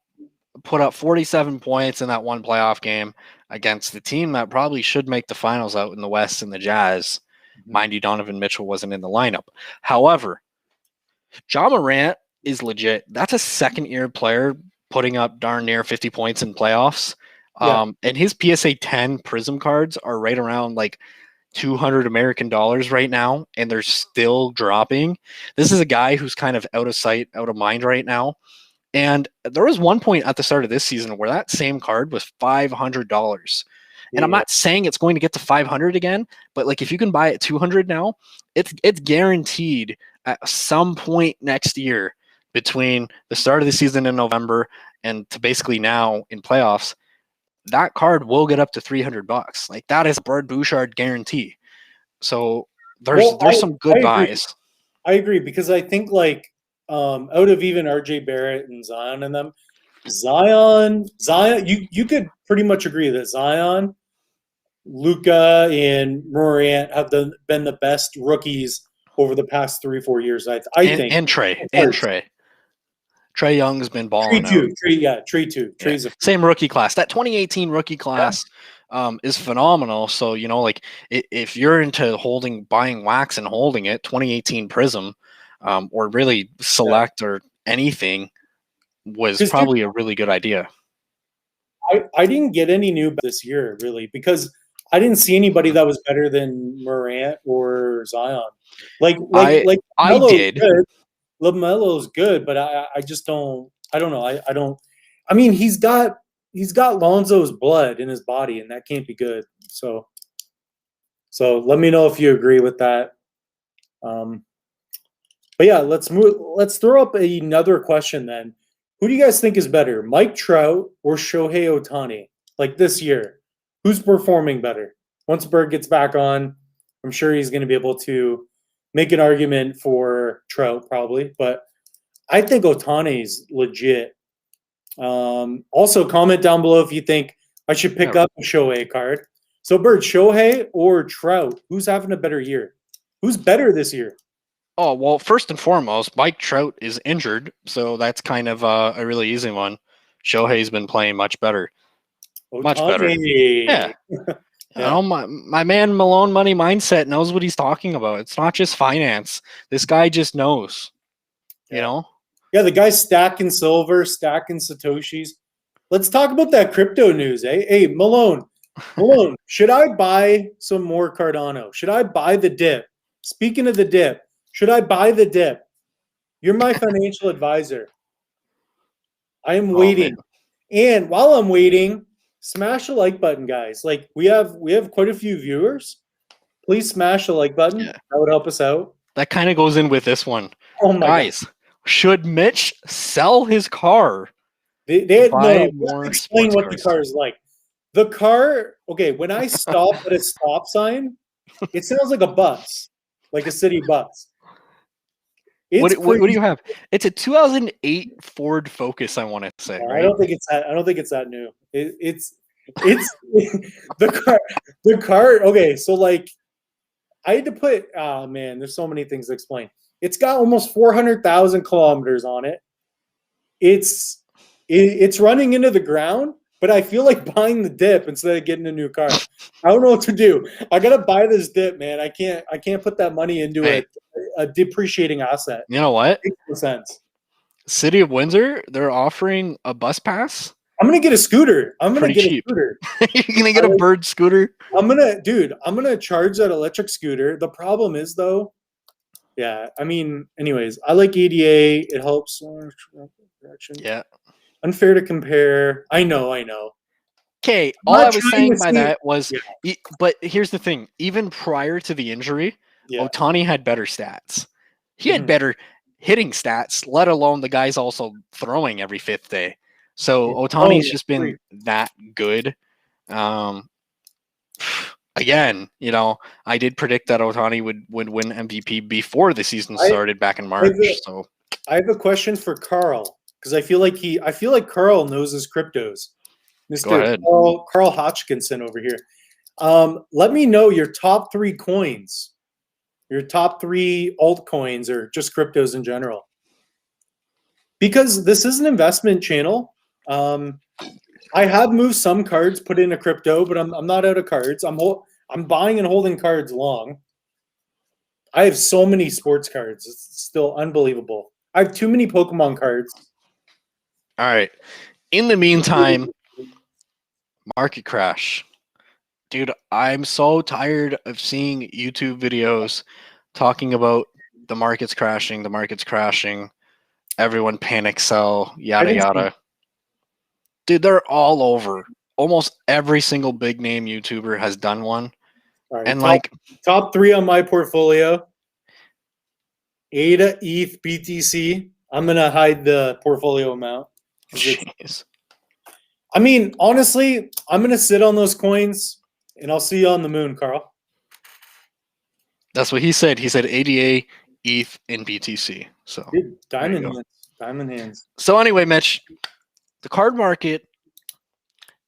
put up 47 points in that one playoff game against the team that probably should make the finals out in the West in the Jazz. Mind you, Donovan Mitchell wasn't in the lineup. However, Ja Morant is legit. That's a second-year player putting up darn near 50 points in playoffs. And his PSA 10 Prism cards are right around like $200 American right now, and they're still dropping. This is a guy who's kind of out of sight, out of mind right now. And there was one point at the start of this season where that same card was $500. And I'm not saying it's going to get to 500 again, but like if you can buy it 200 now, it's guaranteed at some point next year, between the start of the season in November and to basically now in playoffs, that card will get up to $300. Like that is a Brad Bouchard guarantee. So there's some good buys. I agree, because I think like out of even RJ Barrett and Zion and them, Zion, you could pretty much agree that Zion, Luka, and Morant have been the best rookies over the past 3 or 4 years. I think. And Trae Young's been balling out. Trey too. Trey's same rookie class. That 2018 rookie class is phenomenal. So, like if you're into buying wax and holding it, 2018 Prism, or really Select or anything was probably a really good idea. I didn't get any new this year, really, because I didn't see anybody that was better than Morant or Zion. I did. LaMelo's good, but I just don't. I don't know. I don't. I mean, he's got Lonzo's blood in his body, and that can't be good. So let me know if you agree with that. But yeah, let's move. Let's throw up another question then. Who do you guys think is better, Mike Trout or Shohei Ohtani? Like this year, who's performing better? Once Berg gets back on, I'm sure he's going to be able to make an argument for Trout probably, but I think Ohtani's legit. Also, comment down below if you think I should pick up a Shohei card. So, Bird, Shohei or Trout? Who's having a better year? Who's better this year? Oh, well, first and foremost, Mike Trout is injured, so that's kind of a really easy one. Shohei's been playing much better. Much better. Yeah. Yeah. My man Malone Money Mindset knows what he's talking about. It's not just finance. This guy just knows. You know? Yeah, the guy's stacking silver, stacking Satoshis. Let's talk about that crypto news, eh? Hey, Malone, should I buy some more Cardano? Should I buy the dip? Speaking of the dip, should I buy the dip? You're my financial advisor. I am waiting. And while I'm waiting, smash the like button, guys. Like we have quite a few viewers. Please smash the like button. Yeah. That would help us out. That kind of goes in with this one. Oh my guys, God. Should Mitch sell his car? They no, explain what the car is like. The car, okay, when I stop at a stop sign, it sounds like a bus, like a city bus. What do you have? It's a 2008 Ford Focus, I want to say. No, right? I don't think it's that new. It's the car. Okay, so like I had to put. Oh man, there's so many things to explain. It's got almost 400,000 kilometers on it. It's running into the ground, but I feel like buying the dip instead of getting a new car. I don't know what to do. I gotta buy this dip, man. I can't put that money into a depreciating asset. You know what? It makes no sense. City of Windsor, they're offering a bus pass. I'm gonna get a scooter. You're gonna get a Bird scooter. I'm gonna charge that electric scooter. The problem is though, yeah. I mean, anyways, I like EDA. It helps. Yeah. Unfair to compare. I know. Okay, all I was saying by that was, but here's the thing. Even prior to the injury, Ohtani had better stats. He had better hitting stats, let alone the guy's also throwing every fifth day. So Ohtani's just been that good. Again, I did predict that Ohtani would win MVP before the season started back in March. So I have a question for Carl because I feel like Carl knows his cryptos. Mr. Carl Hodgkinson over here. Let me know your top 3 coins, your top 3 altcoins, or just cryptos in general. Because this is an investment channel. I have moved some cards, put in a crypto, but I'm not out of cards. I'm buying and holding cards long. I have so many sports cards. It's still unbelievable. I have too many Pokemon cards. All right. In the meantime, market crash. Dude, I'm so tired of seeing YouTube videos talking about the market's crashing, everyone panic sell, yada, yada. Dude, they're all over. Almost every single big name YouTuber has done one. Right, and top 3 on my portfolio. ADA, ETH, BTC. I'm going to hide the portfolio amount. Jeez. I mean, honestly, I'm going to sit on those coins, and I'll see you on the moon, Carl. That's what he said. He said ADA, ETH, and BTC. So dude, diamond hands. So anyway, Mitch, the card market,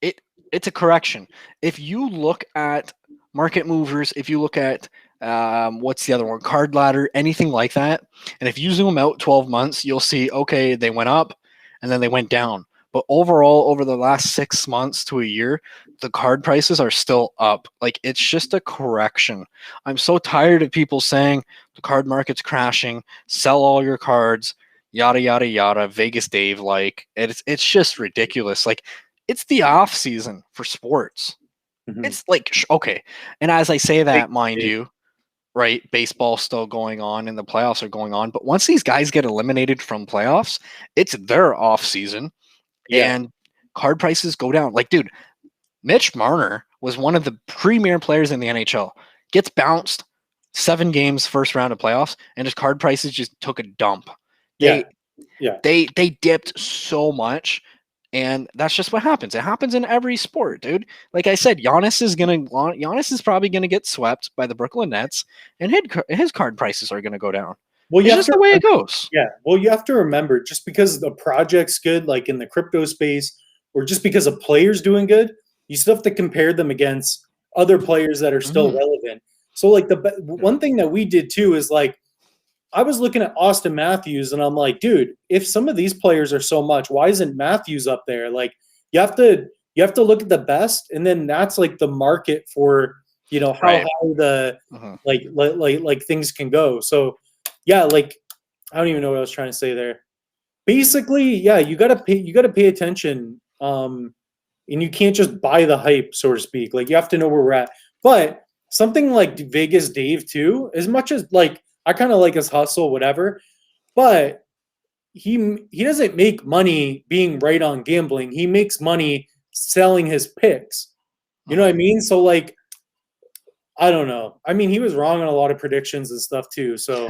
it's a correction. If you look at market movers, if you look at what's the other one, Card Ladder, anything like that, and if you zoom out 12 months, you'll see, okay, they went up and then they went down. But overall, over the last 6 months to a year, the card prices are still up. Like, it's just a correction. I'm so tired of people saying the card market's crashing, sell all your cards, yada, yada, yada, Vegas Dave, like, it's just ridiculous. Like, it's the off season for sports. Mm-hmm. It's like, okay. And as I say that, mind you, right, baseball's still going on and the playoffs are going on. But once these guys get eliminated from playoffs, it's their off season. Yeah. And card prices go down. Like, dude, Mitch Marner was one of the premier players in the NHL. Gets bounced 7 games first round of playoffs, and his card prices just took a dump. They dipped so much, and that's just what happens. It happens in every sport, dude. Like I said, Giannis is probably gonna get swept by the Brooklyn Nets, and his card prices are gonna go down. Well, it's just the way it goes. Yeah. Well, you have to remember, just because the project's good, like in the crypto space, or just because a player's doing good, you still have to compare them against other players that are still relevant. So like one thing that we did too is like, I was looking at Austin Matthews and I'm like, dude, if some of these players are so much, why isn't Matthews up there? Like you have to look at the best, and then that's like the market for, you know, how high the like things can go. So yeah, like I don't even know what I was trying to say there. Basically, yeah, you gotta pay attention. And you can't just buy the hype, so to speak. Like you have to know where we're at. But something like Vegas Dave too, as much as like I kind of like his hustle, whatever, but he doesn't make money being right on gambling. He makes money selling his picks. You know what I mean? So like, I don't know. I mean, he was wrong on a lot of predictions and stuff too. So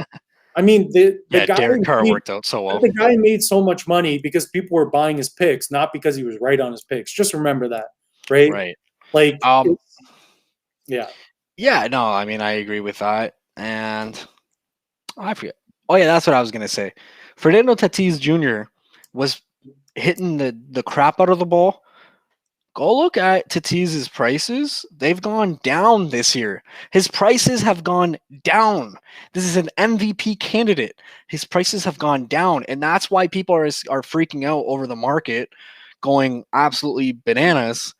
I mean, the guy Derek Carr worked out so well. The guy made so much money because people were buying his picks, not because he was right on his picks. Just remember that, right? Right. Like, yeah. Yeah, no, I mean, I agree with that. And I forget. Oh, yeah, that's what I was going to say. Fernando Tatis Jr. was hitting the crap out of the ball. Go look at Tatis's prices. They've gone down this year. His prices have gone down. This is an MVP candidate. His prices have gone down, and that's why people are freaking out over the market, going absolutely bananas.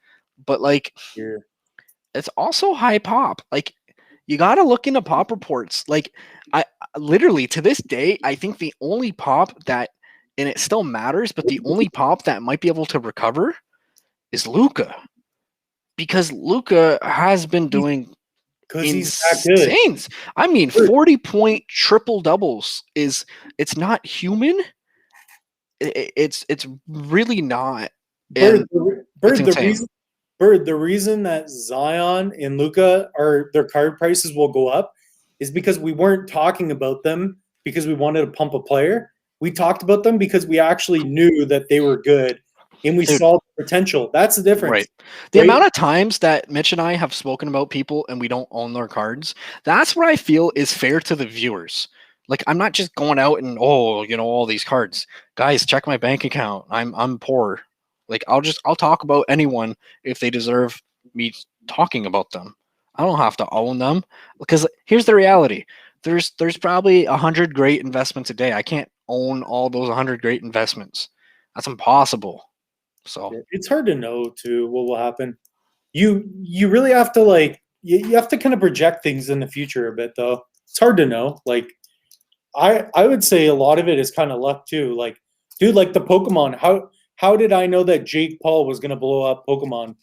But like, it's also high pop. Like, you got to look into pop reports. Like, I literally to this day, I think the only pop that, and it still matters, but the only pop that might be able to recover is Luka, because Luka has been doing insane. I mean, 40-point triple doubles it's not human. It's really not. The reason that Zion and Luka their card prices will go up is because we weren't talking about them because we wanted to pump a player. We talked about them because we actually knew that they were good. And we saw the potential. That's the difference. Right. The amount of times that Mitch and I have spoken about people and we don't own their cards, that's what I feel is fair to the viewers. Like, I'm not just going out and, all these cards. Guys, check my bank account. I'm poor. Like, I'll talk about anyone if they deserve me talking about them. I don't have to own them, because here's the reality. There's probably 100 great investments a day. I can't own all those 100 great investments. That's impossible. So it's hard to know too what will happen. You really have to you have to kind of project things in the future a bit though. It's hard to know. Like I would say a lot of it is kind of luck too. Like, dude, like the Pokemon. How did I know that Jake Paul was gonna blow up Pokemon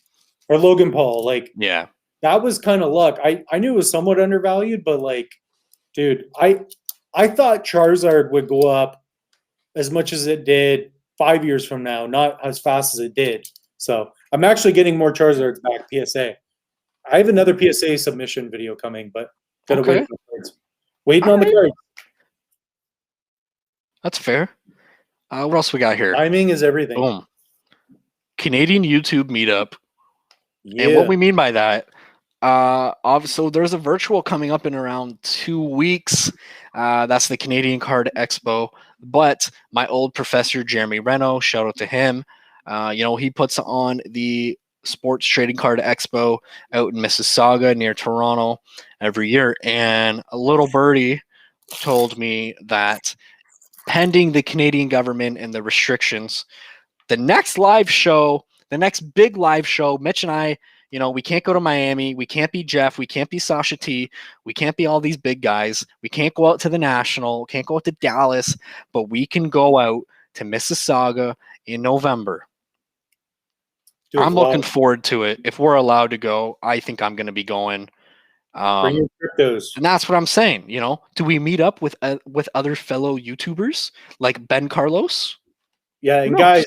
or Logan Paul? Like, yeah, that was kind of luck. I knew it was somewhat undervalued, but like, dude, I thought Charizard would go up as much as it did 5 years from now, not as fast as it did. So I'm actually getting more Charizards back. PSA. I have another PSA submission video coming, but gotta wait for the cards. Waiting on the cards. That's fair. What else we got here? Timing is everything. Boom. Canadian YouTube meetup. Yeah. And what we mean by that, so there's a virtual coming up in around 2 weeks. That's the Canadian Card Expo. But my old professor, Jeremy Reno, shout out to him. He puts on the Sports Trading Card Expo out in Mississauga near Toronto every year. And a little birdie told me that pending the Canadian government and the restrictions, the next big live show, Mitch and I, we can't go to Miami. We can't be Jeff. We can't be Sasha T. We can't be all these big guys. We can't go out to the National. Can't go out to Dallas. But we can go out to Mississauga in November. I'm looking forward to it. If we're allowed to go, I think I'm going to be going. Bring your cryptos. And that's what I'm saying. Do we meet up with other fellow YouTubers like Ben Carlos? Yeah, and guys,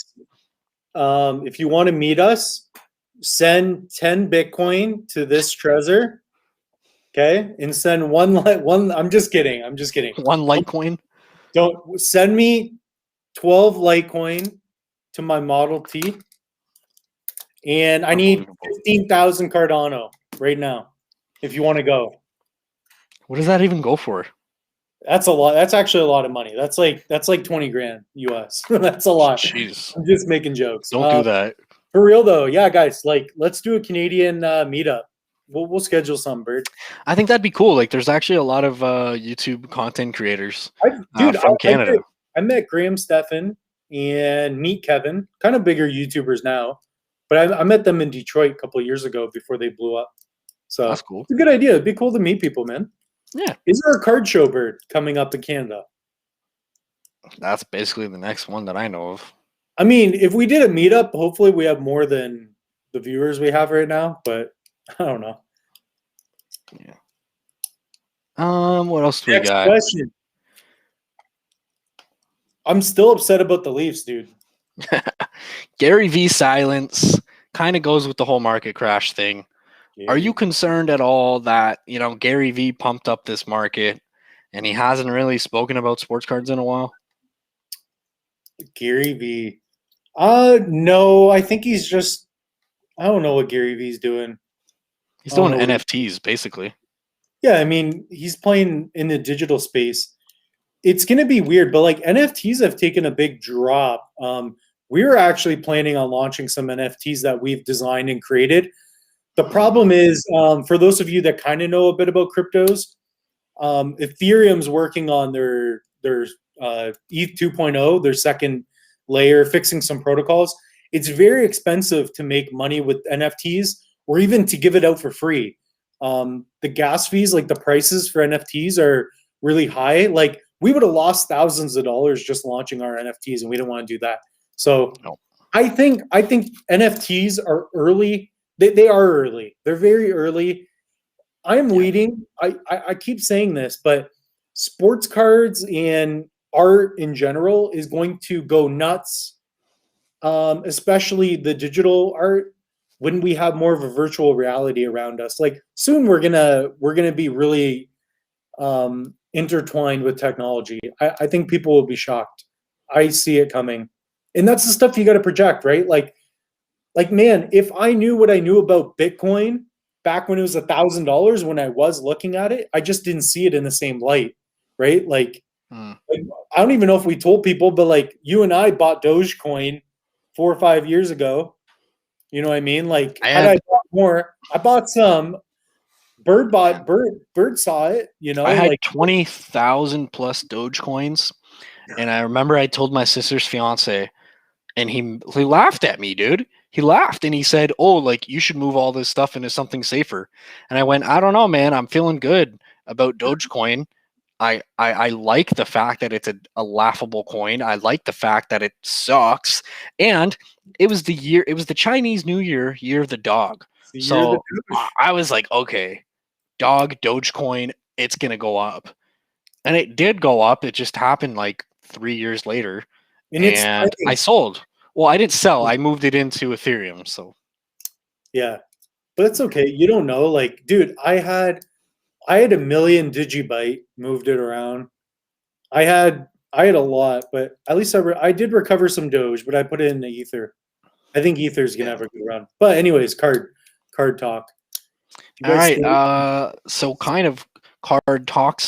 if you want to meet us, send 10 Bitcoin to this Trezor, okay? And send one. I'm just kidding. One Litecoin. Don't send me 12 Litecoin to my Model T, and I need 15,000 Cardano right now. If you want to go, what does that even go for? That's a lot. That's actually a lot of money. That's like 20 grand US. That's a lot. Jeez. I'm just making jokes. Don't do that. For real though, yeah, guys, like let's do a Canadian meetup. We'll schedule some, Bird. I think that'd be cool. Like, there's actually a lot of YouTube content creators Dude, from Canada. I met Graham Stephan and Meet Kevin, kind of bigger YouTubers now, but I met them in Detroit a couple of years ago before they blew up. So That's cool. It's a good idea. It'd be cool to meet people, man. Yeah. Is there a card show, Bird, coming up in Canada? That's basically the next one that I know of. I mean, if we did a meetup, hopefully we have more than the viewers we have right now, but I don't know. Yeah. What else do we Next got? question. I'm still upset about the Leafs, dude. Gary V silence kind of goes with the whole market crash thing. Are you concerned at all that, Gary V pumped up this market and he hasn't really spoken about sports cards in a while? Gary V. No, I think he's just, I don't know what Gary V's doing. He's doing NFTs, basically. Yeah, I mean, he's playing in the digital space. It's going to be weird, but like NFTs have taken a big drop. We were actually planning on launching some NFTs that we've designed and created. The problem is, for those of you that kind of know a bit about cryptos, Ethereum's working on their ETH 2.0, their second layer, fixing some protocols. It's very expensive to make money with NFTs or even to give it out for free. The gas fees, like the prices for NFTs are really high. Like we would have lost thousands of dollars just launching our NFTs, and we don't want to do that. So no. I think NFTs are early. They are early. They're very early. I am waiting. I keep saying this, but sports cards and art in general is going to go nuts, especially the digital art, when we have more of a virtual reality around us. Like soon we're gonna be really intertwined with technology. I think people will be shocked. I see it coming. And that's the stuff you got to project, right? Like, man, if I knew what I knew about Bitcoin back when it was $1,000, when I was looking at it, I just didn't see it in the same light, right? Like, I don't even know if we told people, but like you and I bought Dogecoin 4 or 5 years ago. You know what I mean? Like, I bought more, I bought some. Bird saw it. I had 20,000 plus Dogecoins, and I remember I told my sister's fiance. And he laughed at me, dude. He laughed and he said, "Oh, like you should move all this stuff into something safer." And I went, "I don't know, man. I'm feeling good about Dogecoin. I like the fact that it's a laughable coin. I like the fact that it sucks. And it was the Chinese New Year, year of the dog. So I was like, okay, dog Dogecoin, it's gonna go up, and it did go up. It just happened like 3 years later." And I sold. Well, I didn't sell. I moved it into Ethereum. So, yeah, but it's okay. You don't know. Like, dude, I had 1 million Digibyte, moved it around. I had a lot, but at least I did recover some Doge, but I put it in the Ether. I think Ether's gonna have a good run. But anyways, card talk. All right. So kind of card talk /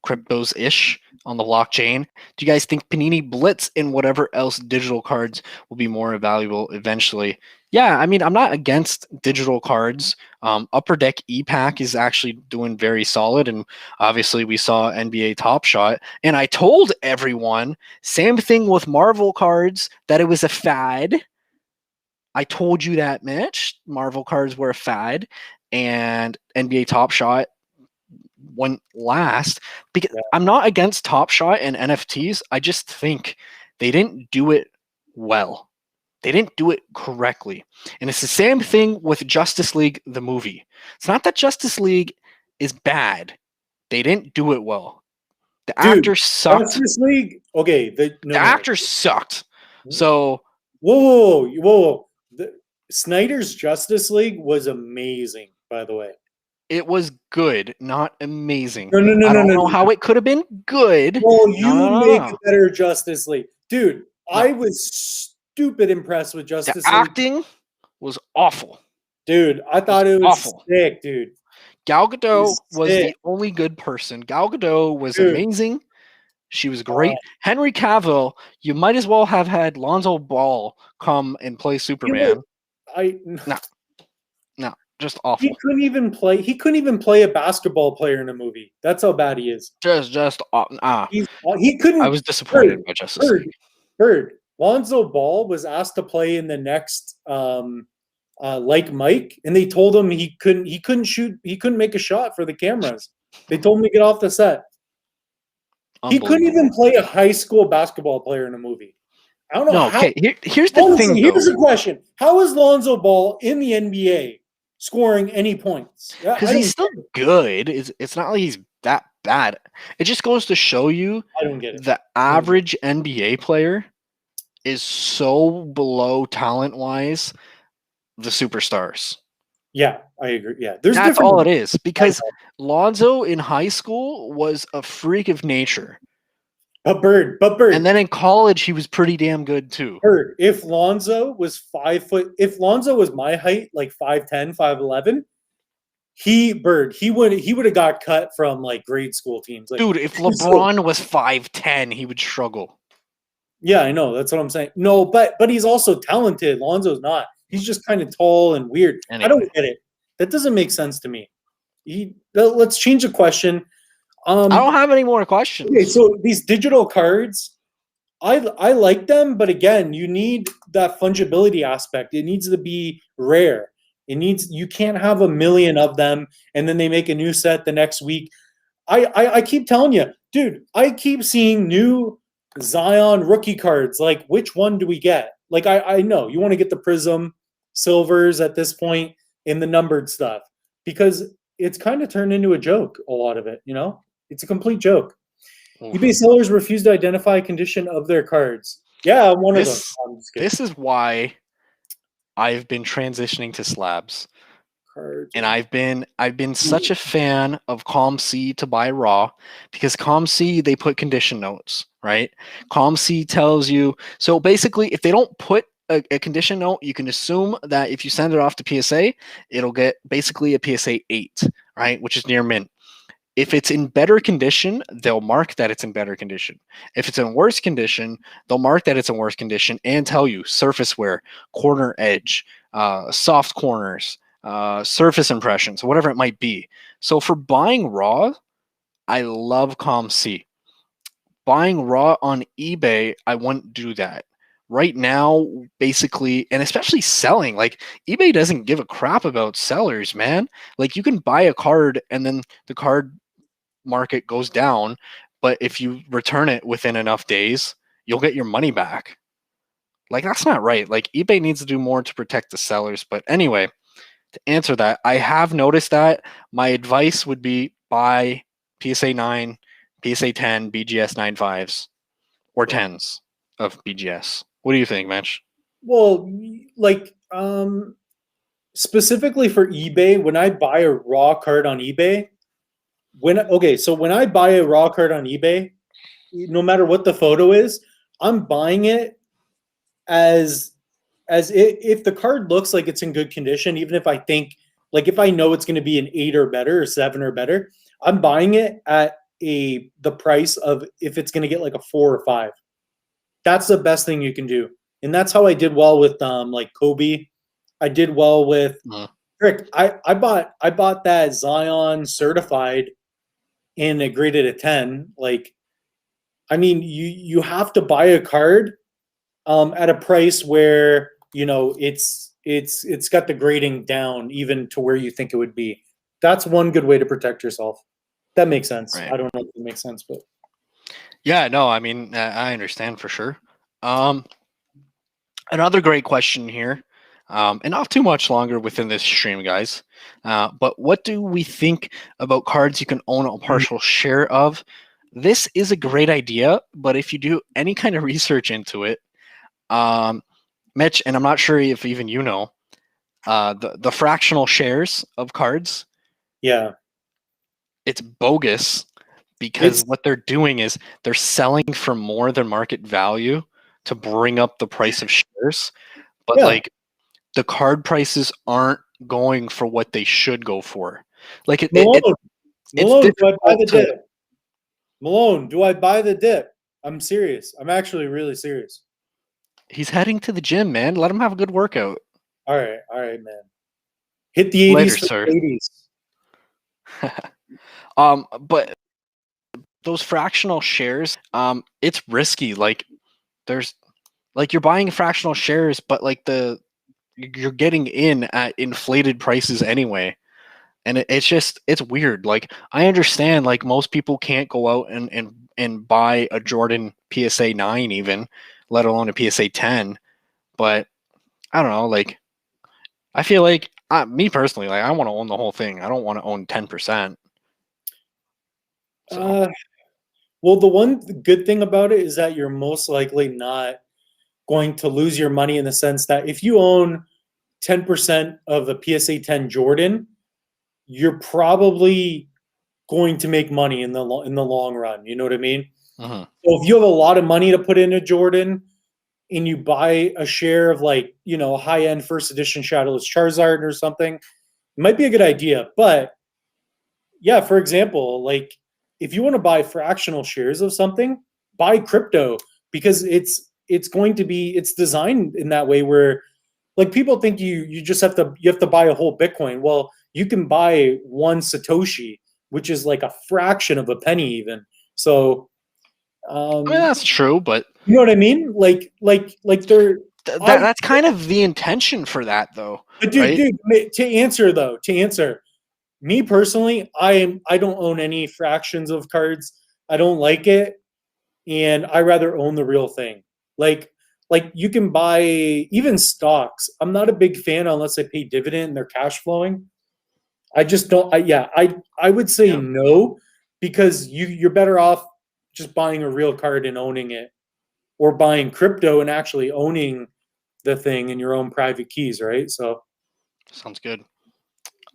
cryptos ish on the blockchain. Do you guys think Panini Blitz and whatever else digital cards will be more valuable eventually? Yeah, I mean, I'm not against digital cards. Upper Deck E-Pack is actually doing very solid, and obviously we saw NBA Top Shot. And I told everyone, same thing with Marvel cards, that it was a fad. I told you that, Mitch. Marvel cards were a fad, and NBA Top Shot went last. Because I'm not against Top Shot and NFTs. I just think they didn't do it well. They didn't do it correctly. And it's the same thing with Justice League, the movie. It's not that Justice League is bad. They didn't do it well. The actors sucked. Justice League, okay. The actors sucked. So whoa. Snyder's Justice League was amazing, by the way. It was good, not amazing. No. I don't know how it could have been good. Well, you make a better Justice League. Dude, I was stupid impressed with Justice League. The acting was awful. Dude, I thought it was awful. Sick, dude. Gal Gadot was the only good person. Gal Gadot was amazing. She was great. Henry Cavill, you might as well have had Lonzo Ball come and play Superman. No, just awful. He couldn't even play. He couldn't even play a basketball player in a movie. That's how bad he is. He couldn't. I was disappointed by Justice League. Lonzo Ball was asked to play in the next Like Mike, and they told him he couldn't shoot. He couldn't make a shot for the cameras. They told him to get off the set. He couldn't even play a high school basketball player in a movie. I don't know. No, okay. Here's the thing. Here's the question: how is Lonzo Ball in the NBA scoring any points? Because he's still good. It's not like he's that bad. It just goes to show you I don't get it. The average NBA player is so below talent-wise the superstars. Yeah, I agree. Yeah, that's all it is. Because Lonzo in high school was a freak of nature. But Bird. And then in college, he was pretty damn good too. Bird, if Lonzo was 5 foot, if Lonzo was my height, like 5'10", 5'11", he would have got cut from like grade school teams. Like, dude, if LeBron was 5'10", he would struggle. Yeah, I know. That's what I'm saying. No, but he's also talented. Lonzo's not. He's just kind of tall and weird. Anyway. I don't get it. That doesn't make sense to me. Let's change the question. I don't have any more questions. Okay, so these digital cards, I like them, but again, you need that fungibility aspect. It needs to be rare. You can't have 1 million of them and then they make a new set the next week. I keep telling you, dude, I keep seeing new Zion rookie cards. Like, which one do we get? Like, I know you want to get the Prism silvers at this point in the numbered stuff because it's kind of turned into a joke, a lot of it, It's a complete joke. eBay sellers refuse to identify condition of their cards. Yeah, one of them. This is why I've been transitioning to slabs. Cards. And I've been such a fan of ComC to buy raw because ComC, they put condition notes, right? ComC tells you, so basically if they don't put a condition note, you can assume that if you send it off to PSA, it'll get basically a PSA 8, right? Which is near mint. If it's in better condition, they'll mark that it's in better condition. If it's in worse condition, they'll mark that it's in worse condition and tell you surface wear, corner edge, soft corners, surface impressions, whatever it might be. So for buying raw, I love ComC. Buying raw on eBay, I wouldn't do that. Right now, basically, and especially selling, like eBay doesn't give a crap about sellers, man. Like you can buy a card and then the card market goes down, but if you return it within enough days, you'll get your money back. Like that's not right. Like eBay needs to do more to protect the sellers. But anyway, to answer that, I have noticed that. My advice would be buy PSA 9, PSA 10, BGS 9.5s or 10s of BGS. What do you think, Mitch? Well, like specifically for eBay, when I buy a raw card on eBay, when I buy a raw card on eBay, no matter what the photo is, I'm buying it as if the card looks like it's in good condition, even if I think, like if I know it's going to be an 8 or better or 7 or better, I'm buying it at the price of if it's going to get like a 4 or 5. That's the best thing you can do. And that's how I did well with like Kobe. I did well with Rick. I bought that Zion certified and it graded a 10. Like, I mean, you have to buy a card at a price where, it's got the grading down even to where you think it would be. That's one good way to protect yourself. That makes sense. Right. I don't know if it makes sense, but yeah, no, I mean, I understand for sure. Another great question here, and not too much longer within this stream, guys. But what do we think about cards you can own a partial share of? This is a great idea, but if you do any kind of research into it, Mitch, and I'm not sure if even you know, the fractional shares of cards. Yeah. It's bogus. Because what they're doing is they're selling for more than market value to bring up the price of shares. But like the card prices aren't going for what they should go for. Like it's Malone, do I buy the dip? I'm serious. I'm actually really serious. He's heading to the gym, man. Let him have a good workout. All right, man. Hit the 80s Later, for sir. the 80s. But those fractional shares, it's risky. Like there's like you're buying fractional shares, but like you're getting in at inflated prices anyway. And it's weird. Like I understand like most people can't go out and buy a Jordan PSA 9 even, let alone a PSA 10. But I don't know, like I feel like me personally, like I want to own the whole thing. I don't want to own 10%. So Well, the one good thing about it is that you're most likely not going to lose your money in the sense that if you own 10% of a PSA 10 Jordan, you're probably going to make money in the long run. You know what I mean? uh-huh. So if you have a lot of money to put into Jordan and you buy a share of like, high end first edition Shadowless Charizard or something, it might be a good idea. But yeah, for example, like if you want to buy fractional shares of something, buy crypto because it's designed in that way where like people think you just have to buy a whole Bitcoin. Well, you can buy one Satoshi, which is like a fraction of a penny even. So I mean that's true, but you know what I mean? Like they're that's kind of the intention for that though. but right? dude, to answer, me personally, I don't own any fractions of cards. I don't like it, and I rather own the real thing. Like you can buy even stocks. I'm not a big fan unless they pay dividend and they're cash flowing. I just don't. I would say Yep. no because you're better off just buying a real card and owning it, or buying crypto and actually owning the thing in your own private keys, right? So Sounds good.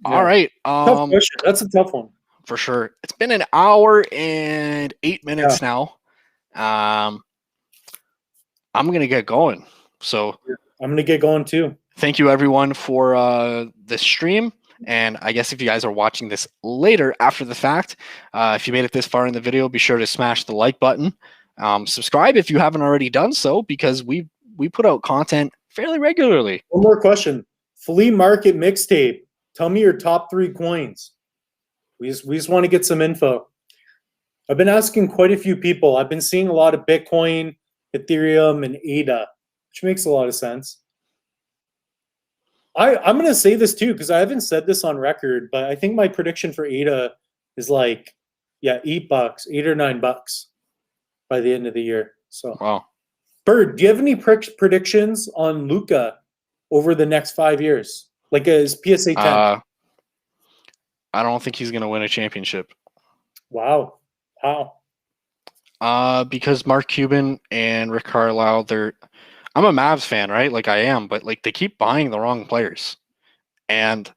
yeah. All right. Tough question. That's a tough one. For sure. It's been an hour and 8 minutes Yeah. now. I'm gonna get going. So I'm gonna get going too. thank you everyone for the stream. And I guess if you guys are watching this later after the fact, if you made it this far in the video, be sure to smash the like button. Subscribe if you haven't already done so, because we put out content fairly regularly. One more question. Flea market mixtape. Tell me your top 3 coins. We just want to get some info. I've been asking quite a few people. I've been seeing a lot of Bitcoin, Ethereum, and ADA, which makes a lot of sense. I'm going to say this too because I haven't said this on record, but I think my prediction for ADA is like, $8, $8 or $9 by the end of the year. So, Wow. Bird, do you have any predictions on Luka over the next 5 years? Like his PSA 10? I don't think he's gonna win a championship. Wow. How? Because Mark Cuban and Rick Carlisle, I'm a Mavs fan, right? Like I am, but like they keep buying the wrong players. And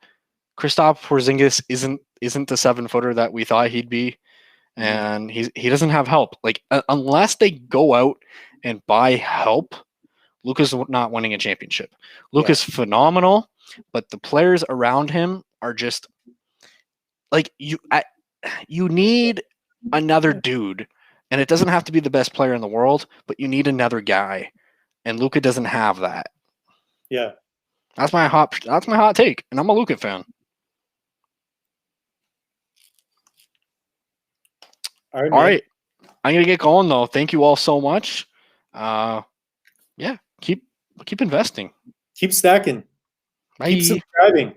Kristaps Porzingis isn't the 7-footer that we thought he'd be, and he doesn't have help. Like unless they go out and buy help, Luka's not winning a championship. Luka's phenomenal, but the players around him are just like you need another dude, and it doesn't have to be the best player in the world, but you need another guy, and Luka doesn't have that. Yeah. That's my hot take, and I'm a Luka fan. All right. I'm gonna get going though. Thank you all so much. Yeah, keep investing. Keep stacking. Bye. Keep subscribing.